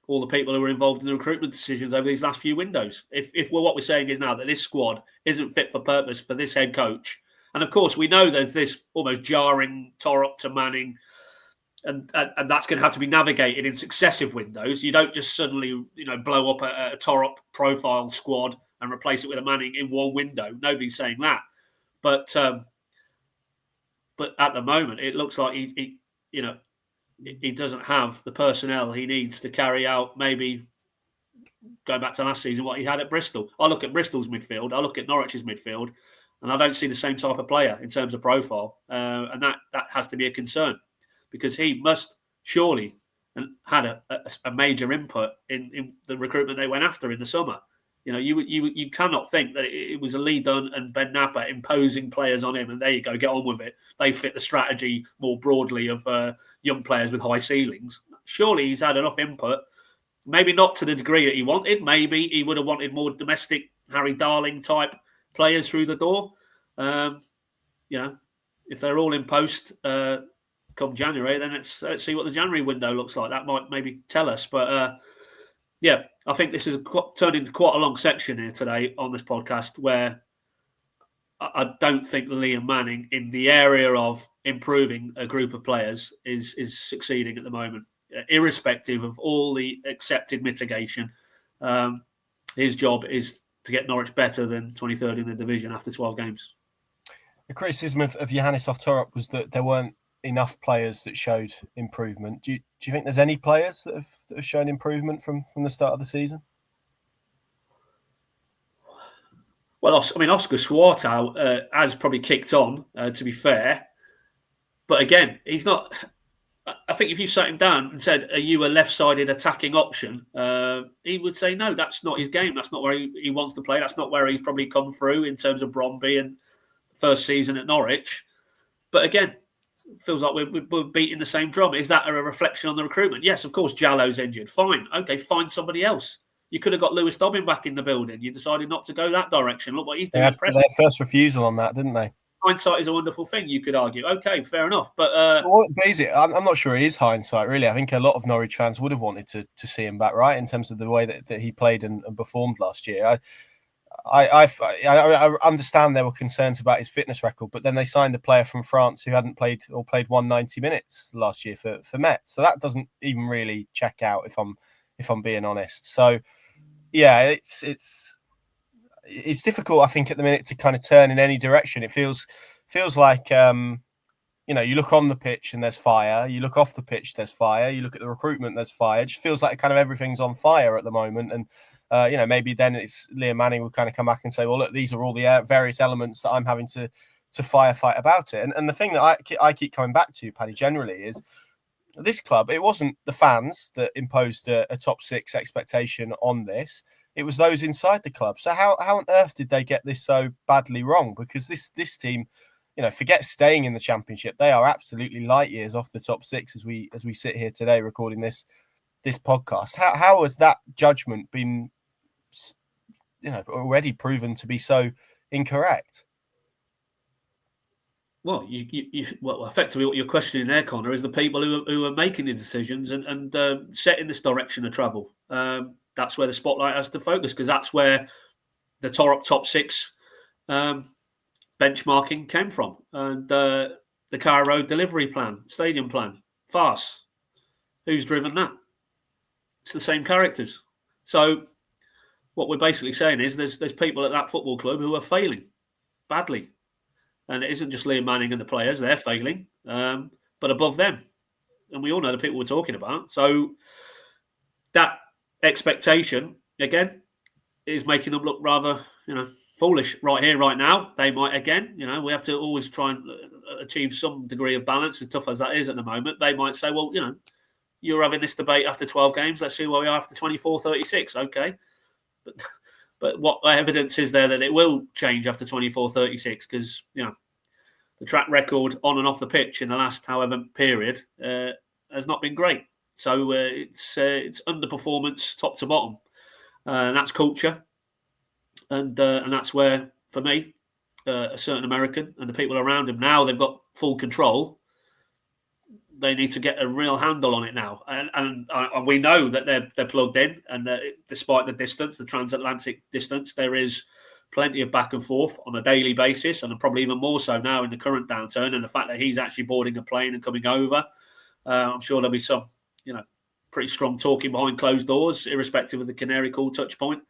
all the people who were involved in the recruitment decisions over these last few windows. If what we're saying is now that this squad isn't fit for purpose for this head coach, and of course we know there's this almost jarring Torop to Manning. And that's going to have to be navigated in successive windows. You don't just suddenly, blow up a Torop profile squad and replace it with a Manning in one window. Nobody's saying that. But at the moment, it looks like he doesn't have the personnel he needs to carry out, maybe going back to last season, what he had at Bristol. I look at Bristol's midfield, I look at Norwich's midfield, and I don't see the same type of player in terms of profile. And that has to be a concern, because he must surely and had a major input in the recruitment they went after in the summer. You cannot think that it was Lee Dunn and Ben Napper imposing players on him, and there you go, get on with it. They fit the strategy more broadly of young players with high ceilings. Surely he's had enough input, maybe not to the degree that he wanted. Maybe he would have wanted more domestic Harry Darling type players through the door. If they're all in post come January, then let's see what the January window looks like. That might maybe tell us. But I think this has turned into quite a long section here today on this podcast, where I don't think Liam Manning in the area of improving a group of players is succeeding at the moment, irrespective of all the accepted mitigation. His job is to get Norwich better than 23rd in the division after 12 games. The criticism of Ioannis Torop was that there weren't enough players that showed improvement. Do you think there's any players that have shown improvement from the start of the season? Well, Oscar Swartau has probably kicked on, to be fair. But again, he's not... I think if you sat him down and said, are you a left-sided attacking option? He would say, no, that's not his game. That's not where he wants to play. That's not where he's probably come through in terms of Bromby and first season at Norwich. But again, feels like we're beating the same drum. Is that a reflection on the recruitment? Yes, of course, Jallo's injured. Fine. Okay, find somebody else. You could have got Lewis Dobbin back in the building. You decided not to go that direction. Look what he's doing. They had first refusal on that, didn't they? Hindsight is a wonderful thing, you could argue. Okay, fair enough. But is it? I'm not sure it is hindsight, really. I think a lot of Norwich fans would have wanted to see him back, right, in terms of the way that he played and performed last year. I understand there were concerns about his fitness record, but then they signed a player from France who hadn't played 190 minutes last year for Metz. So that doesn't even really check out, if I'm being honest. So yeah, it's difficult, I think, at the minute to kind of turn in any direction. It feels like you look on the pitch and there's fire. You look off the pitch, there's fire. You look at the recruitment, there's fire. It just feels like kind of everything's on fire at the moment. And maybe then it's Liam Manning will kind of come back and say, well, look, these are all the various elements that I'm having to firefight about it. And the thing that I keep coming back to, Paddy, generally is this club. It wasn't the fans that imposed a top six expectation on this. It was those inside the club. So how on earth did they get this so badly wrong? Because this team, forget staying in the Championship, they are absolutely light years off the top six as we sit here today recording this podcast. How has that judgment been, already proven to be so incorrect? Well, well, effectively, what you're questioning there, Connor, is the people who are making the decisions and setting this direction of travel. That's where the spotlight has to focus, because that's where the top six benchmarking came from. And the Carrow Road delivery plan, stadium plan, farce. Who's driven that? It's the same characters. So what we're basically saying is there's people at that football club who are failing badly. And it isn't just Liam Manning and the players, they're failing, but above them. And we all know the people we're talking about. So that expectation, again, is making them look rather, foolish right here, right now. They might, again, we have to always try and achieve some degree of balance, as tough as that is at the moment. They might say, well, you're having this debate after 12 games. Let's see where we are after 24, 36. Okay. But what evidence is there that it will change after 24, 36? Because, the track record on and off the pitch in the last however period has not been great. So it's underperformance top to bottom. And that's culture. And that's where, for me, a certain American and the people around him, now they've got full control. They need to get a real handle on it now. And we know that they're plugged in. And despite the distance, the transatlantic distance, there is plenty of back and forth on a daily basis, and probably even more so now in the current downturn. And the fact that he's actually boarding a plane and coming over, I'm sure there'll be some, pretty strong talking behind closed doors, irrespective of the Canary call touch point.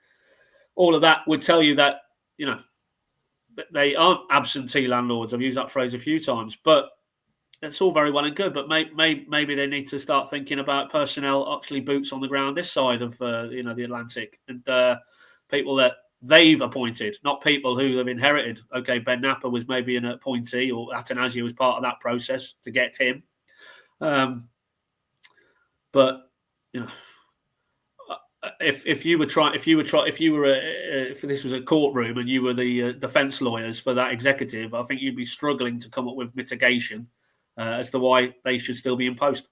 All of that would tell you that, they aren't absentee landlords. I've used that phrase a few times, but it's all very well and good. But maybe they need to start thinking about personnel, actually boots on the ground this side of, the Atlantic, and people that they've appointed, not people who have inherited. Okay, Ben Napper was maybe an appointee, or Attanasio was part of that process to get him. But if this was a courtroom and you were the defence lawyers for that executive, I think you'd be struggling to come up with mitigation as to why they should still be in post.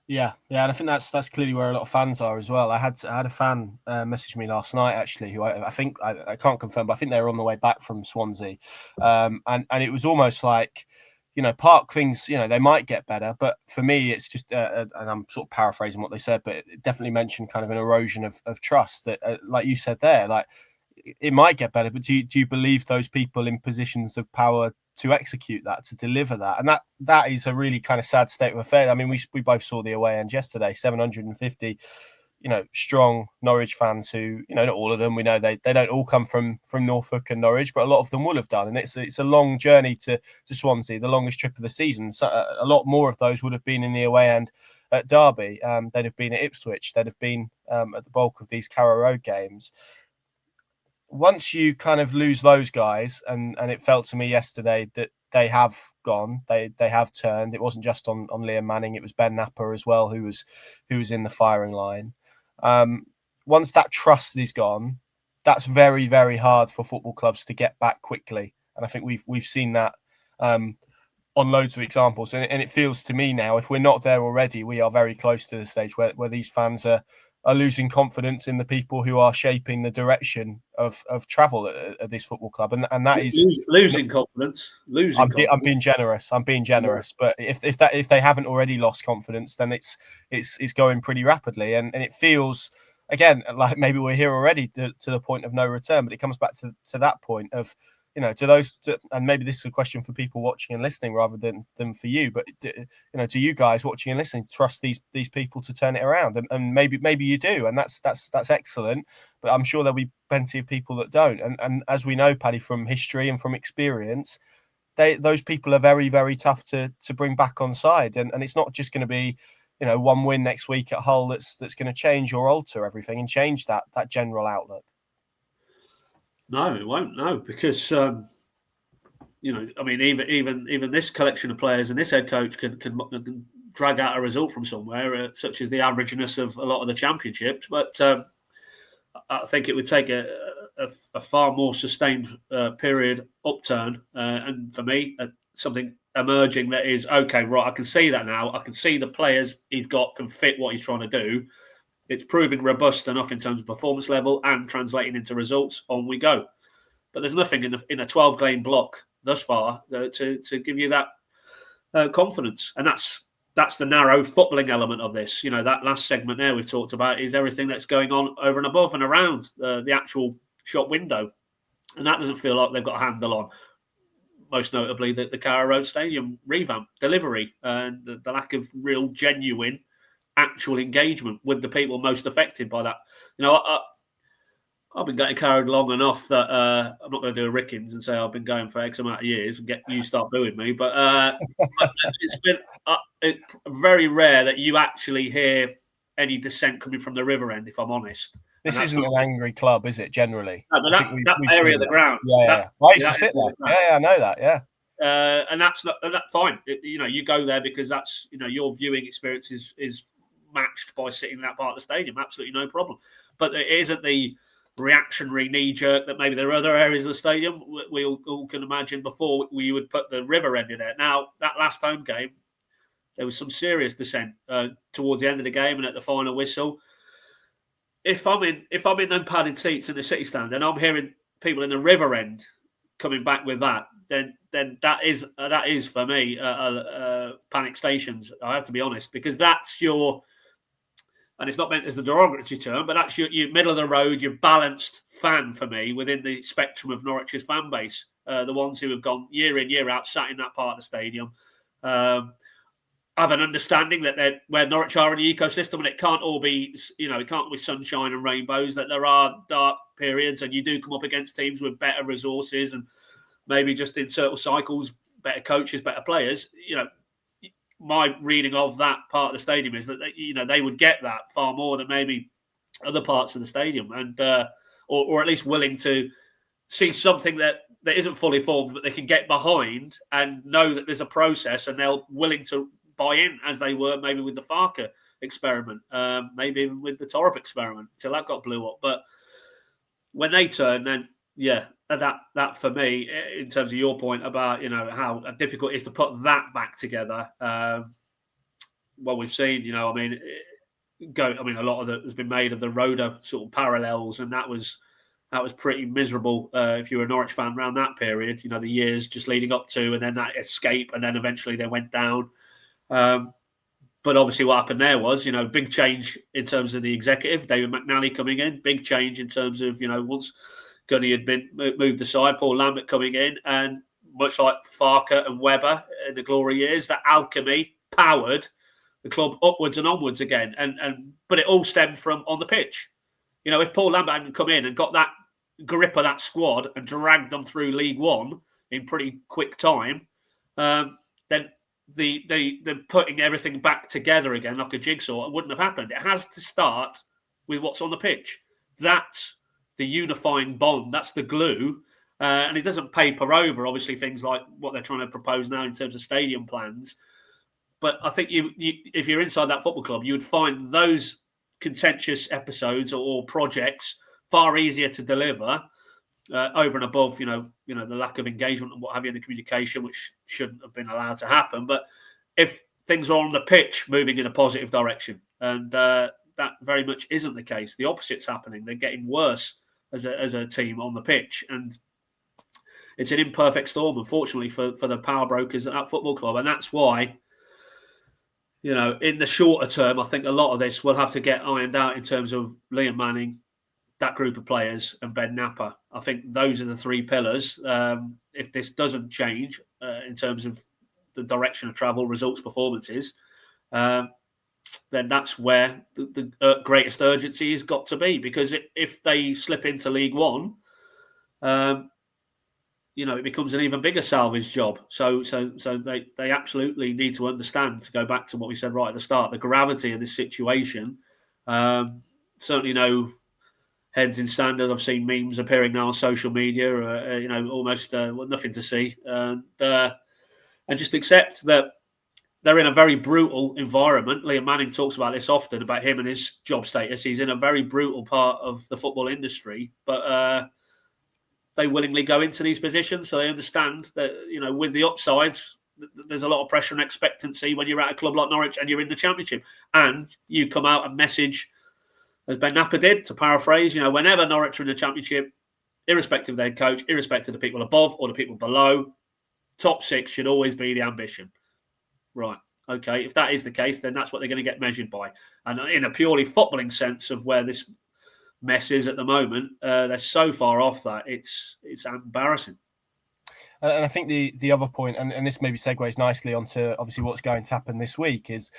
Yeah, and I think that's clearly where a lot of fans are as well. I had a fan message me last night, actually, who I think I can't confirm, but I think they were on the way back from Swansea, and it was almost like, Park things, they might get better, but for me, it's just, and I'm sort of paraphrasing what they said, but it definitely mentioned kind of an erosion of trust that, like you said there, like it might get better, but do you believe those people in positions of power to execute that, to deliver that? And that is a really kind of sad state of affairs. I mean, we both saw the away end yesterday, 750, strong Norwich fans who, not all of them, we know they don't all come from Norfolk and Norwich, but a lot of them will have done. And it's a long journey to Swansea, the longest trip of the season. So a lot more of those would have been in the away end at Derby. They'd have been at Ipswich. They'd have been at the bulk of these Carrow Road games. Once you kind of lose those guys, and it felt to me yesterday that they have gone, they have turned. It wasn't just on Liam Manning, it was Ben Napper as well, who was in the firing line. Once that trust is gone, that's very, very hard for football clubs to get back quickly. And I think we've seen that on loads of examples. And it feels to me now, if we're not there already, we are very close to the stage where these fans are losing confidence in the people who are shaping the direction of travel at this football club, and that is losing confidence. I'm being generous. But if they haven't already lost confidence, then it's going pretty rapidly, and it feels, again, like maybe we're here already to the point of no return. But it comes back to that point of, to those, and maybe this is a question for people watching and listening rather than for you, but to you guys watching and listening, trust these people to turn it around, and maybe you do, and that's excellent. But I'm sure there'll be plenty of people that don't, and as we know, Paddy, from history and from experience, those people are very, very tough to bring back on side, and it's not just going to be one win next week at Hull that's going to change or alter everything and change that general outlook. No, it won't. No, because I mean, even this collection of players and this head coach can drag out a result from somewhere, such as the averageness of a lot of the championships. But I think it would take a far more sustained period upturn, and for me, something emerging that is okay. Right, I can see that now. I can see the players he's got can fit what he's trying to do. It's proving robust enough in terms of performance level and translating into results. On we go. But there's nothing in a 12-game block thus far to give you that confidence. And that's the narrow footballing element of this. That last segment there we've talked about is everything that's going on over and above and around the actual shop window. And that doesn't feel like they've got a handle on. Most notably, the Carrow Road Stadium revamp, delivery, and the lack of real genuine actual engagement with the people most affected by that. I've been getting carried long enough that I'm not going to do a Rickens and say I've been going for X amount of years and get you start booing me. But it's been very rare that you actually hear any dissent coming from the River End, if I'm honest. This isn't an angry club, is it, generally? No, but that area of the ground. Yeah. I used to sit there. Yeah, I know that, yeah. And that's fine. You go there because that's, your viewing experience is matched by sitting in that part of the stadium. Absolutely no problem. But it isn't the reactionary knee-jerk that maybe there are other areas of the stadium we all can imagine before we would put the River End in there. Now, that last home game, there was some serious dissent towards the end of the game and at the final whistle. If I'm in them padded seats in the City Stand and I'm hearing people in the River End coming back with that, then that is for me panic stations. I have to be honest, because that's your, and it's not meant as a derogatory term, but that's your middle of the road, your balanced fan for me within the spectrum of Norwich's fan base. The ones who have gone year in, year out, sat in that part of the stadium, have an understanding that where Norwich are in the ecosystem, and it can't all be, it can't be sunshine and rainbows, that there are dark periods and you do come up against teams with better resources and maybe just in certain cycles, better coaches, better players. My reading of that part of the stadium is that they would get that far more than maybe other parts of the stadium, and or at least willing to see something that isn't fully formed, but they can get behind and know that there's a process, and they're willing to buy in, as they were maybe with the Farker experiment, maybe even with the Torup experiment, until that got blew up. But when they turn, then that for me, in terms of your point about how difficult it is to put that back together. What we've seen, a lot of it has been made of the Roda sort of parallels, and that was pretty miserable if you were a Norwich fan around that period. The years just leading up to, and then that escape, and then eventually they went down. But obviously what happened there was, big change in terms of the executive, David McNally coming in, big change in terms of, once Gunny had been moved aside, Paul Lambert coming in, and much like Farker and Webber in the glory years, that alchemy powered the club upwards and onwards again. But it all stemmed from on the pitch. If Paul Lambert hadn't come in and got that grip of that squad and dragged them through League One in pretty quick time, then the putting everything back together again like a jigsaw wouldn't have happened. It has to start with what's on the pitch. That's the unifying bond. That's the glue. And it doesn't paper over, obviously, things like what they're trying to propose now in terms of stadium plans. But I think you if you're inside that football club, you would find those contentious episodes or projects far easier to deliver over and above, the lack of engagement and what have you in the communication, which shouldn't have been allowed to happen. But if things are on the pitch moving in a positive direction, and that very much isn't the case, the opposite's happening. They're getting worse as a team on the pitch, and it's an imperfect storm, unfortunately, for the power brokers at that football club. And that's why, in the shorter term, I think a lot of this will have to get ironed out in terms of Liam Manning, that group of players, and Ben Napper. I think those are the three pillars. If this doesn't change in terms of the direction of travel, results, performances, then that's where the greatest urgency has got to be. Because if they slip into League One, it becomes an even bigger salvage job. So they absolutely need to understand, to go back to what we said right at the start, the gravity of this situation. Certainly no heads in sand, as I've seen memes appearing now on social media, almost nothing to see. And just accept that they're in a very brutal environment. Liam Manning talks about this often, about him and his job status. He's in a very brutal part of the football industry, but they willingly go into these positions. So they understand that, with the upsides, there's a lot of pressure and expectancy when you're at a club like Norwich and you're in the Championship. And you come out and message, as Ben Napper did, to paraphrase, whenever Norwich are in the Championship, irrespective of their coach, irrespective of the people above or the people below, top six should always be the ambition. Right. Okay. If that is the case, then that's what they're going to get measured by. And in a purely footballing sense of where this mess is at the moment, they're so far off that it's embarrassing. And I think the other point, and this maybe segues nicely onto obviously what's going to happen this week, is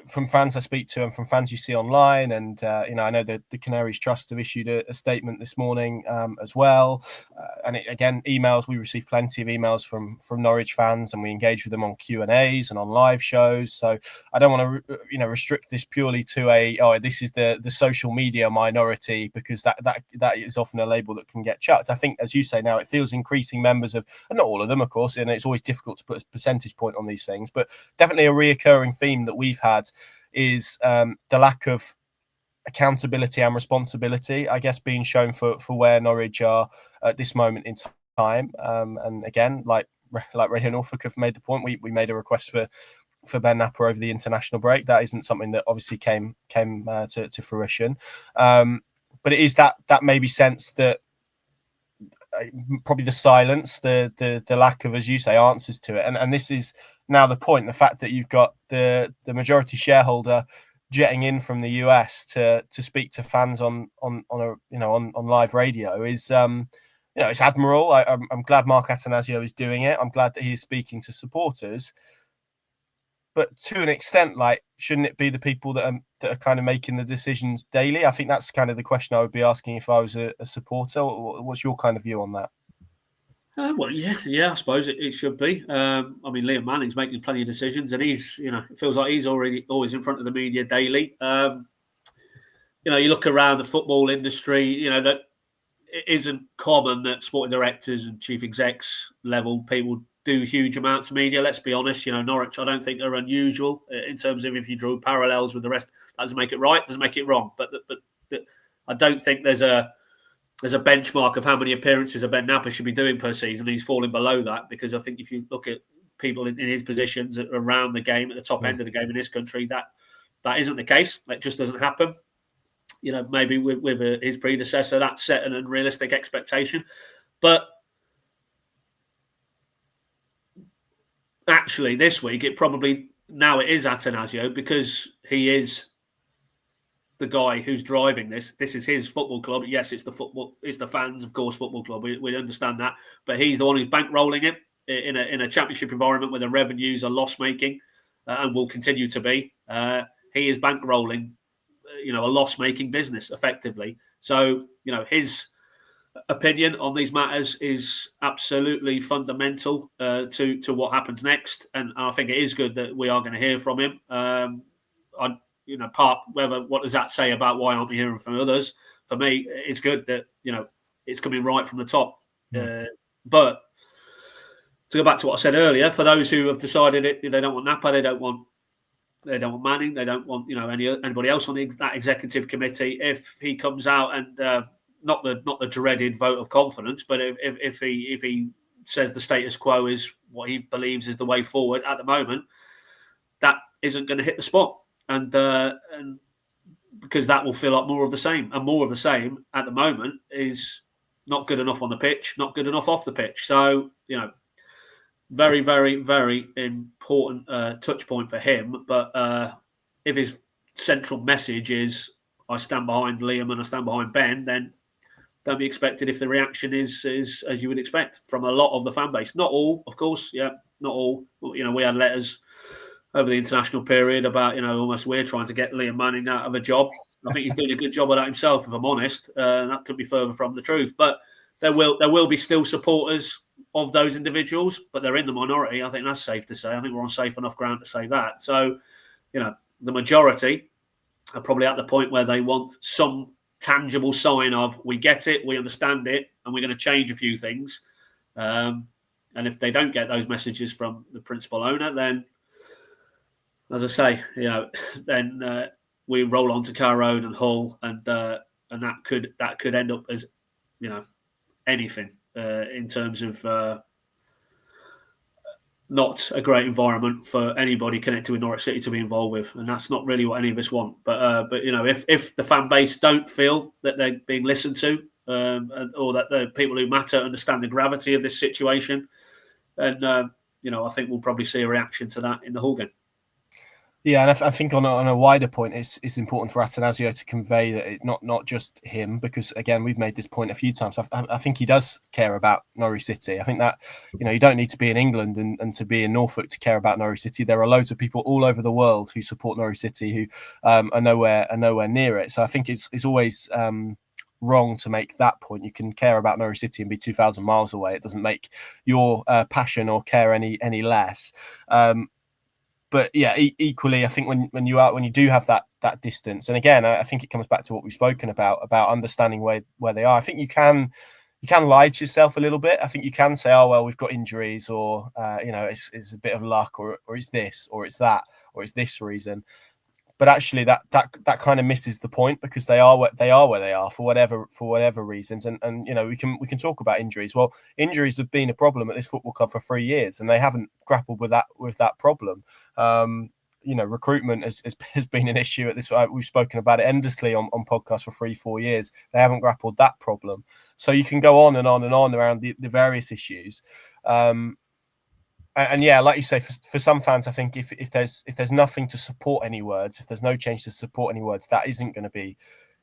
from fans I speak to and from fans you see online, and I know that the Canaries Trust have issued a statement this morning as well, and again, emails, we receive plenty of emails from Norwich fans, and we engage with them on Q&As and on live shows. So I don't want to restrict this purely to this is the social media minority, because that is often a label that can get chucked. I think, as you say, now it feels increasing members of, and not all of them, of course, and it's always difficult to put a percentage point on these things, but definitely a reoccurring theme that we've had is the lack of accountability and responsibility, I guess, being shown for where Norwich are at this moment in time. And again, like Radio Norfolk have made the point, we made a request for Ben Napper over the international break. That isn't something that obviously came to fruition. But it is that maybe sense that probably the silence, the lack of, as you say, answers to it, and this is now the point. The fact that you've got the majority shareholder jetting in from the US to speak to fans on live radio is it's admirable. I'm glad Mark Attanasio is doing it. I'm glad that he is speaking to supporters. But to an extent, shouldn't it be the people that are kind of making the decisions daily? I think that's kind of the question I would be asking if I was a supporter. What's your kind of view on that? Well, yeah, I suppose it should be. Liam Manning's making plenty of decisions, and he's, it feels like he's always in front of the media daily. You look around the football industry, that it isn't common that sporting directors and chief execs level people do huge amounts of media. Let's be honest, Norwich, I don't think are unusual in terms of, if you drew parallels with the rest, that doesn't make it right, doesn't make it wrong. But I don't think there's a benchmark of how many appearances a Ben Napper should be doing per season. He's falling below that, because I think if you look at people in his positions around the game, at the top end of the game in this country, that isn't the case. That just doesn't happen. Maybe with his predecessor, that set an unrealistic expectation. But actually, this week, it is Attanasio, because he is the guy who's driving this. This is his football club. Yes, it's the fans, of course, football club. We understand that. But he's the one who's bankrolling it in a championship environment where the revenues are loss-making and will continue to be. He is bankrolling a loss-making business effectively. So, his opinion on these matters is absolutely fundamental to what happens next. And I think it is good that we are going to hear from him. What does that say about why aren't we hearing from others? For me, it's good that, it's coming right from the top. But to go back to what I said earlier, for those who have decided they don't want Napper, they don't want Manning, they don't want anybody else on that executive committee. If he comes out and not the dreaded vote of confidence, but if he says the status quo is what he believes is the way forward at the moment, that isn't going to hit the spot, and because that will feel like more of the same, and more of the same at the moment is not good enough on the pitch, not good enough off the pitch. So very, very, very important touch point for him. But if his central message is I stand behind Liam and I stand behind Ben, then don't be expected if the reaction is as you would expect from a lot of the fan base. Not all, of course, not all. We had letters over the international period about almost we're trying to get Liam Manning out of a job. I think he's doing a good job of that himself, if I'm honest. That could be further from the truth. But there will be still supporters of those individuals, but they're in the minority. I think that's safe to say. I think we're on safe enough ground to say that. So, the majority are probably at the point where they want some tangible sign of, we get it, we understand it, and we're going to change a few things. And if they don't get those messages from the principal owner, then, as I say, then we roll on to Carrow Road and Hull, and that could end up as, anything in terms of not a great environment for anybody connected with Norwich City to be involved with, and that's not really what any of us want. But if the fan base don't feel that they're being listened to, or that the people who matter understand the gravity of this situation, then I think we'll probably see a reaction to that in the Hull game. Yeah, and I think on a wider point, it's important for Attanasio to convey that not just him, because again, we've made this point a few times. I think he does care about Norwich City. I think that, you don't need to be in England and to be in Norfolk to care about Norwich City. There are loads of people all over the world who support Norwich City who are nowhere near it. So I think it's always wrong to make that point. You can care about Norwich City and be 2,000 miles away. It doesn't make your passion or care any less. But yeah, equally, I think when you do have that distance, and again, I think it comes back to what we've spoken about understanding where they are. I think you can lie to yourself a little bit. I think you can say, oh well, we've got injuries, or it's a bit of luck, or it's this, or it's that, or it's this reason. But actually, that kind of misses the point, because they are where they are for whatever reasons. And we can talk about injuries. Well, injuries have been a problem at this football club for 3 years, and they haven't grappled with that problem. Recruitment has been an issue at this. We've spoken about it endlessly on podcasts for 3-4 years. They haven't grappled that problem. So you can go on and on and on around the various issues. And yeah, like you say, for some fans, I think if there's nothing to support any words, if there's no change to support any words, that isn't going to be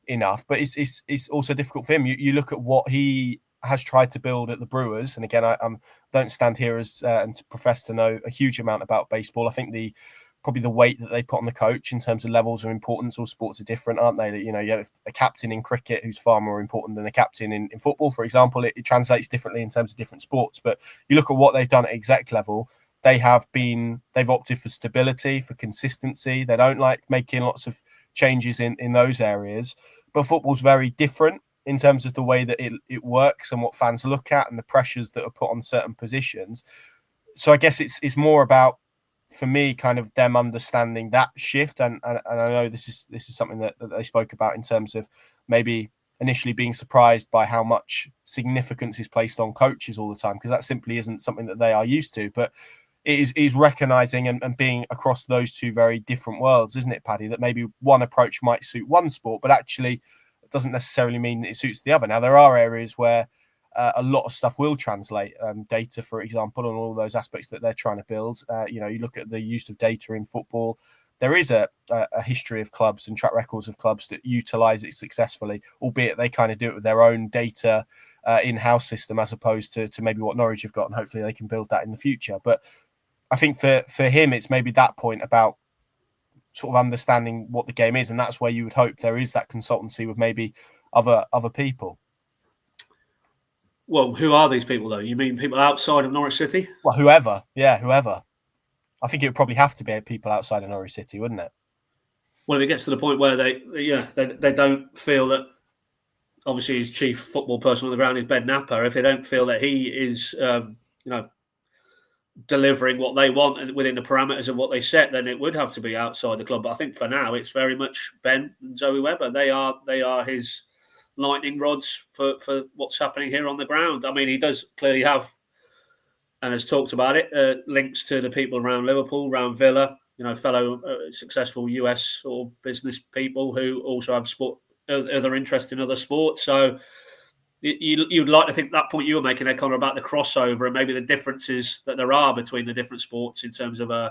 enough. But it's also difficult for him. You look at what he has tried to build at the Brewers, and again, I don't stand here as and to profess to know a huge amount about baseball. I think probably the weight that they put on the coach in terms of levels of importance. All sports are different, aren't they? That you have a captain in cricket who's far more important than a captain in football, for example. It translates differently in terms of different sports. But you look at what they've done at exec level. They've opted for stability, for consistency. They don't like making lots of changes in those areas. But football's very different in terms of the way that it works and what fans look at and the pressures that are put on certain positions. So I guess it's more about, for me, kind of them understanding that shift. And I know this is something that they spoke about in terms of maybe initially being surprised by how much significance is placed on coaches all the time, because that simply isn't something that they are used to. But it is recognizing and being across those two very different worlds, isn't it, Paddy? That maybe one approach might suit one sport, but actually it doesn't necessarily mean that it suits the other. Now, there are areas where a lot of stuff will translate, data, for example, and all those aspects that they're trying to build. You look at the use of data in football. There is a history of clubs and track records of clubs that utilize it successfully, albeit they kind of do it with their own data in-house system, as opposed to maybe what Norwich have got, and hopefully they can build that in the future. But I think for him, it's maybe that point about sort of understanding what the game is, and that's where you would hope there is that consultancy with maybe other people. Well, who are these people, though? You mean people outside of Norwich City? Well, whoever. I think it would probably have to be people outside of Norwich City, wouldn't it? Well, if it gets to the point where they don't feel that, obviously, his chief football person on the ground is Ben Napper. If they don't feel that he is, delivering what they want and within the parameters of what they set, then it would have to be outside the club. But I think for now, it's very much Ben and Zoe Webber. They are his lightning rods for what's happening here on the ground. I mean, he does clearly have, and has talked about it, links to the people around Liverpool, around Villa, fellow successful US or business people who also have other interests in other sports. So you'd like to think that point you were making there, Connor, about the crossover and maybe the differences that there are between the different sports in terms of an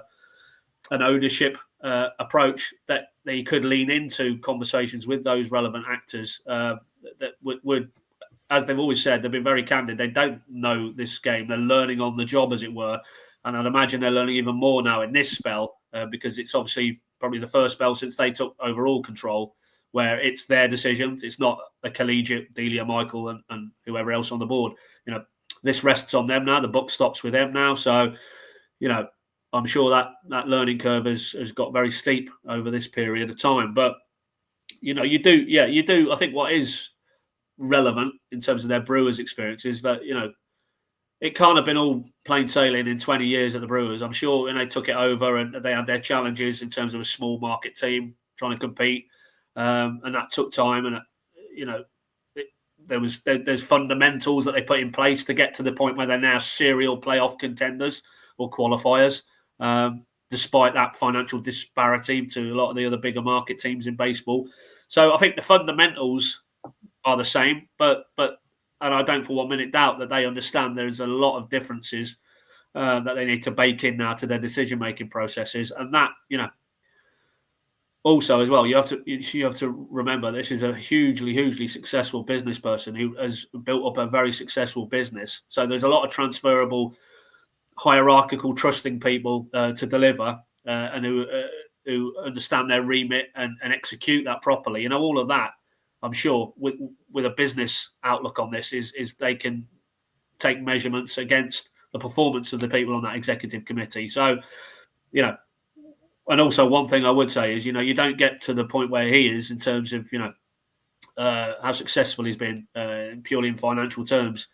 ownership approach, that they could lean into conversations with those relevant actors that would, as they've always said, they've been very candid. They don't know this game. They're learning on the job, as it were. And I'd imagine they're learning even more now in this spell because it's obviously probably the first spell since they took overall control where it's their decisions. It's not a collegiate Delia, Michael and whoever else on the board. This rests on them now. The buck stops with them now. So, I'm sure that learning curve has got very steep over this period of time. But, you do. I think what is relevant in terms of their Brewers experience is that, it can't have been all plain sailing in 20 years at the Brewers. I'm sure when they took it over and they had their challenges in terms of a small market team trying to compete, and that took time. And there's fundamentals that they put in place to get to the point where they're now serial playoff contenders or qualifiers, despite that financial disparity to a lot of the other bigger market teams in baseball. So I think the fundamentals are the same, but and I don't for 1 minute doubt that they understand there's a lot of differences that they need to bake in now to their decision-making processes. And that, also as well, you have to remember this is a hugely successful business person who has built up a very successful business. So there's a lot of transferable, hierarchical, trusting people to deliver and who understand their remit and execute that properly. All of that, I'm sure, with a business outlook on this, is they can take measurements against the performance of the people on that executive committee. So, and also one thing I would say is, you don't get to the point where he is in terms of, how successful he's been purely in financial terms,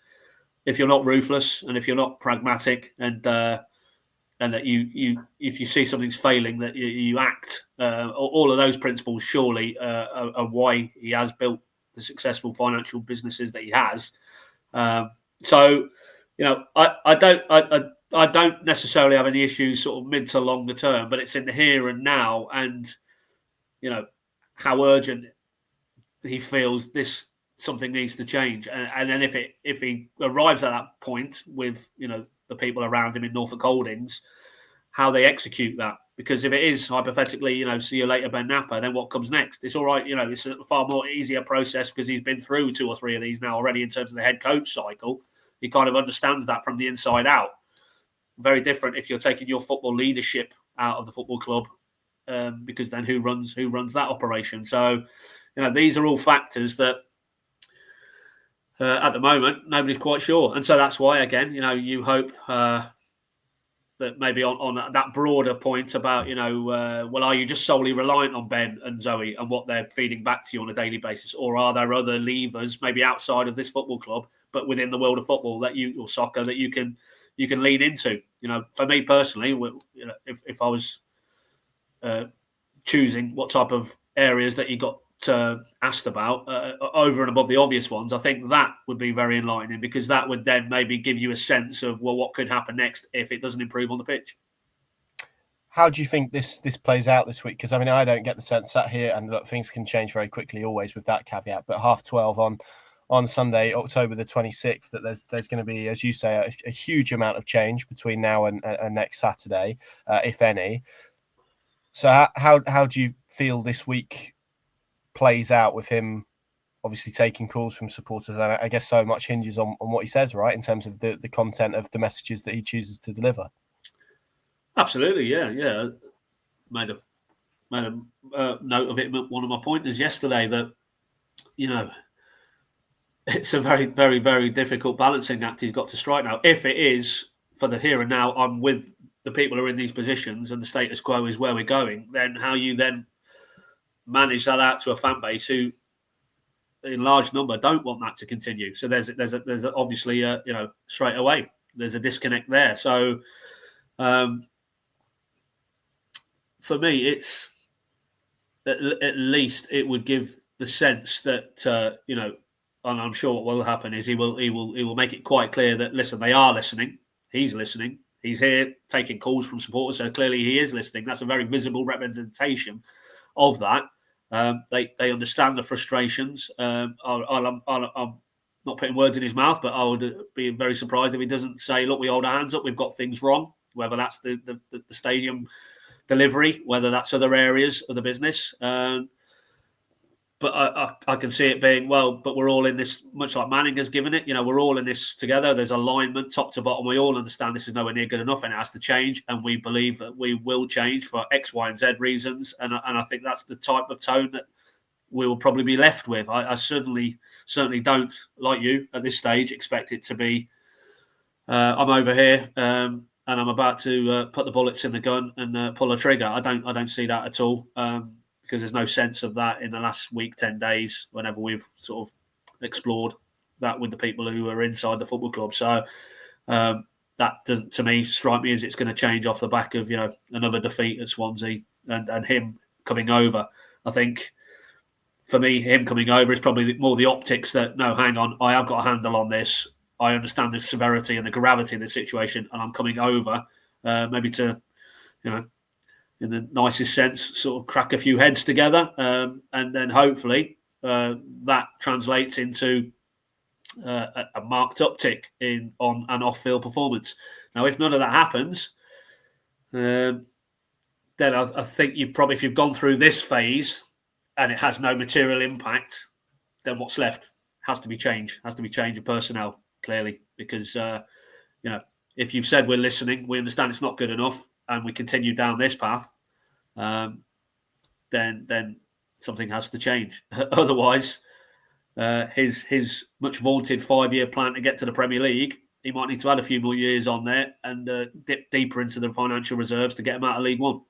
if you're not ruthless and if you're not pragmatic and that you if you see something's failing, that you act. All of those principles surely are why he has built the successful financial businesses that he has. So, I don't necessarily have any issues sort of mid to longer term, but it's in the here and now, and how urgent he feels something needs to change, and then if he arrives at that point with the people around him in Norfolk Holdings, how they execute that. Because if it is hypothetically, see you later, Ben Napper, then what comes next? It's all right, it's a far more easier process because he's been through 2 or 3 of these now already in terms of the head coach cycle. He kind of understands that from the inside out. Very different if you're taking your football leadership out of the football club, because then who runs that operation? So, these are all factors that at the moment nobody's quite sure, and so that's why again, you hope that maybe on that broader point about well, are you just solely reliant on Ben and Zoe and what they're feeding back to you on a daily basis, or are there other levers maybe outside of this football club but within the world of football or soccer that you can lean into? For me personally, if I was choosing what type of areas that you got asked about over and above the obvious ones, I think that would be very enlightening, because that would then maybe give you a sense of, well, what could happen next if it doesn't improve on the pitch. How do you think this plays out this week? Because I don't get the sense sat here, and look, things can change very quickly, always with that caveat. But 12:30 on Sunday, October the 26th, that there's going to be, as you say, a huge amount of change between now and next Saturday, if any. So how do you feel this week plays out with him obviously taking calls from supporters? And I guess so much hinges on what he says, right, in terms of the content of the messages that he chooses to deliver. Absolutely, yeah. Made a note of it. One of my pointers yesterday that it's a very, very, very difficult balancing act he's got to strike now. If it is for the here and now, I'm with the people who are in these positions and the status quo is where we're going, then how you then manage that out to a fan base who, in large number, don't want that to continue. So there's obviously straight away there's a disconnect there. So for me, it's at least it would give the sense that and I'm sure what will happen is he will make it quite clear that, listen, they are listening. He's listening. He's here taking calls from supporters, so clearly he is listening. That's a very visible representation of that. They understand the frustrations. I'm not putting words in his mouth, but I would be very surprised if he doesn't say, look, we hold our hands up, we've got things wrong, whether that's the stadium delivery, whether that's other areas of the business. But I can see it being, well, but we're all in this, much like Manning has given it, we're all in this together. There's alignment top to bottom. We all understand this is nowhere near good enough and it has to change. And we believe that we will change for X, Y, and Z reasons. And I think that's the type of tone that we will probably be left with. I certainly don't, like you, at this stage, expect it to be, I'm over here and I'm about to put the bullets in the gun and pull a trigger. I don't see that at all. Because there's no sense of that in the last week, 10 days, whenever we've sort of explored that with the people who are inside the football club. So that doesn't, to me, strike me as it's going to change off the back of, another defeat at Swansea and him coming over. I think, for me, him coming over is probably more the optics that, no, hang on, I have got a handle on this. I understand the severity and the gravity of the situation, and I'm coming over maybe to, in the nicest sense, sort of crack a few heads together, and then hopefully that translates into a marked uptick in on and off-field performance. Now, if none of that happens, then I think if you've gone through this phase and it has no material impact, then what's left has to be changed. Has to be change of personnel, clearly, because if you've said we're listening, we understand it's not good enough, and we continue down this path, then something has to change. Otherwise, his much vaunted 5-year plan to get to the Premier League, he might need to add a few more years on there and dip deeper into the financial reserves to get him out of League One.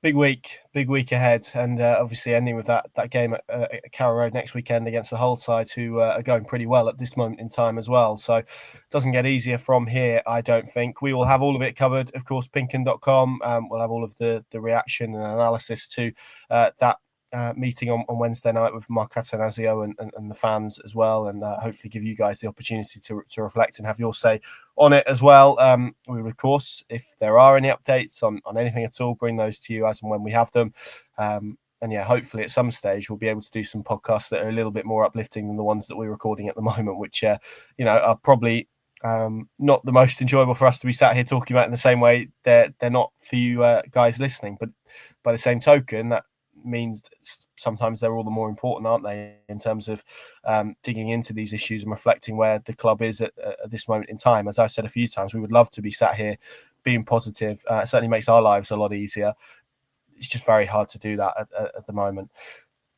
Big week ahead, and obviously ending with that game at Carrow Road next weekend against the Hull side, who are going pretty well at this moment in time as well. So it doesn't get easier from here, I don't think. We will have all of it covered, of course, PinkUn.com. We'll have all of the reaction and analysis to that meeting on Wednesday night with Mark Attanasio and the fans as well, and hopefully give you guys the opportunity to reflect and have your say on it as well. We will, of course, if there are any updates on anything at all, bring those to you as and when we have them. And yeah, hopefully at some stage we'll be able to do some podcasts that are a little bit more uplifting than the ones that we're recording at the moment, which are probably not the most enjoyable for us to be sat here talking about in the same way they're not for you guys listening. But by the same token, that means that sometimes they're all the more important, aren't they, in terms of digging into these issues and reflecting where the club is at this moment in time. As I've said a few times, we would love to be sat here being positive. It certainly makes our lives a lot easier. It's just very hard to do that at the moment.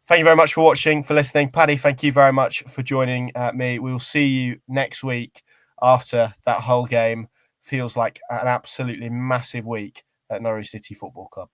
Thank you very much for watching, for listening. Paddy, thank you very much for joining me. We will see you next week after that whole game. Feels like an absolutely massive week at Norwich City Football Club.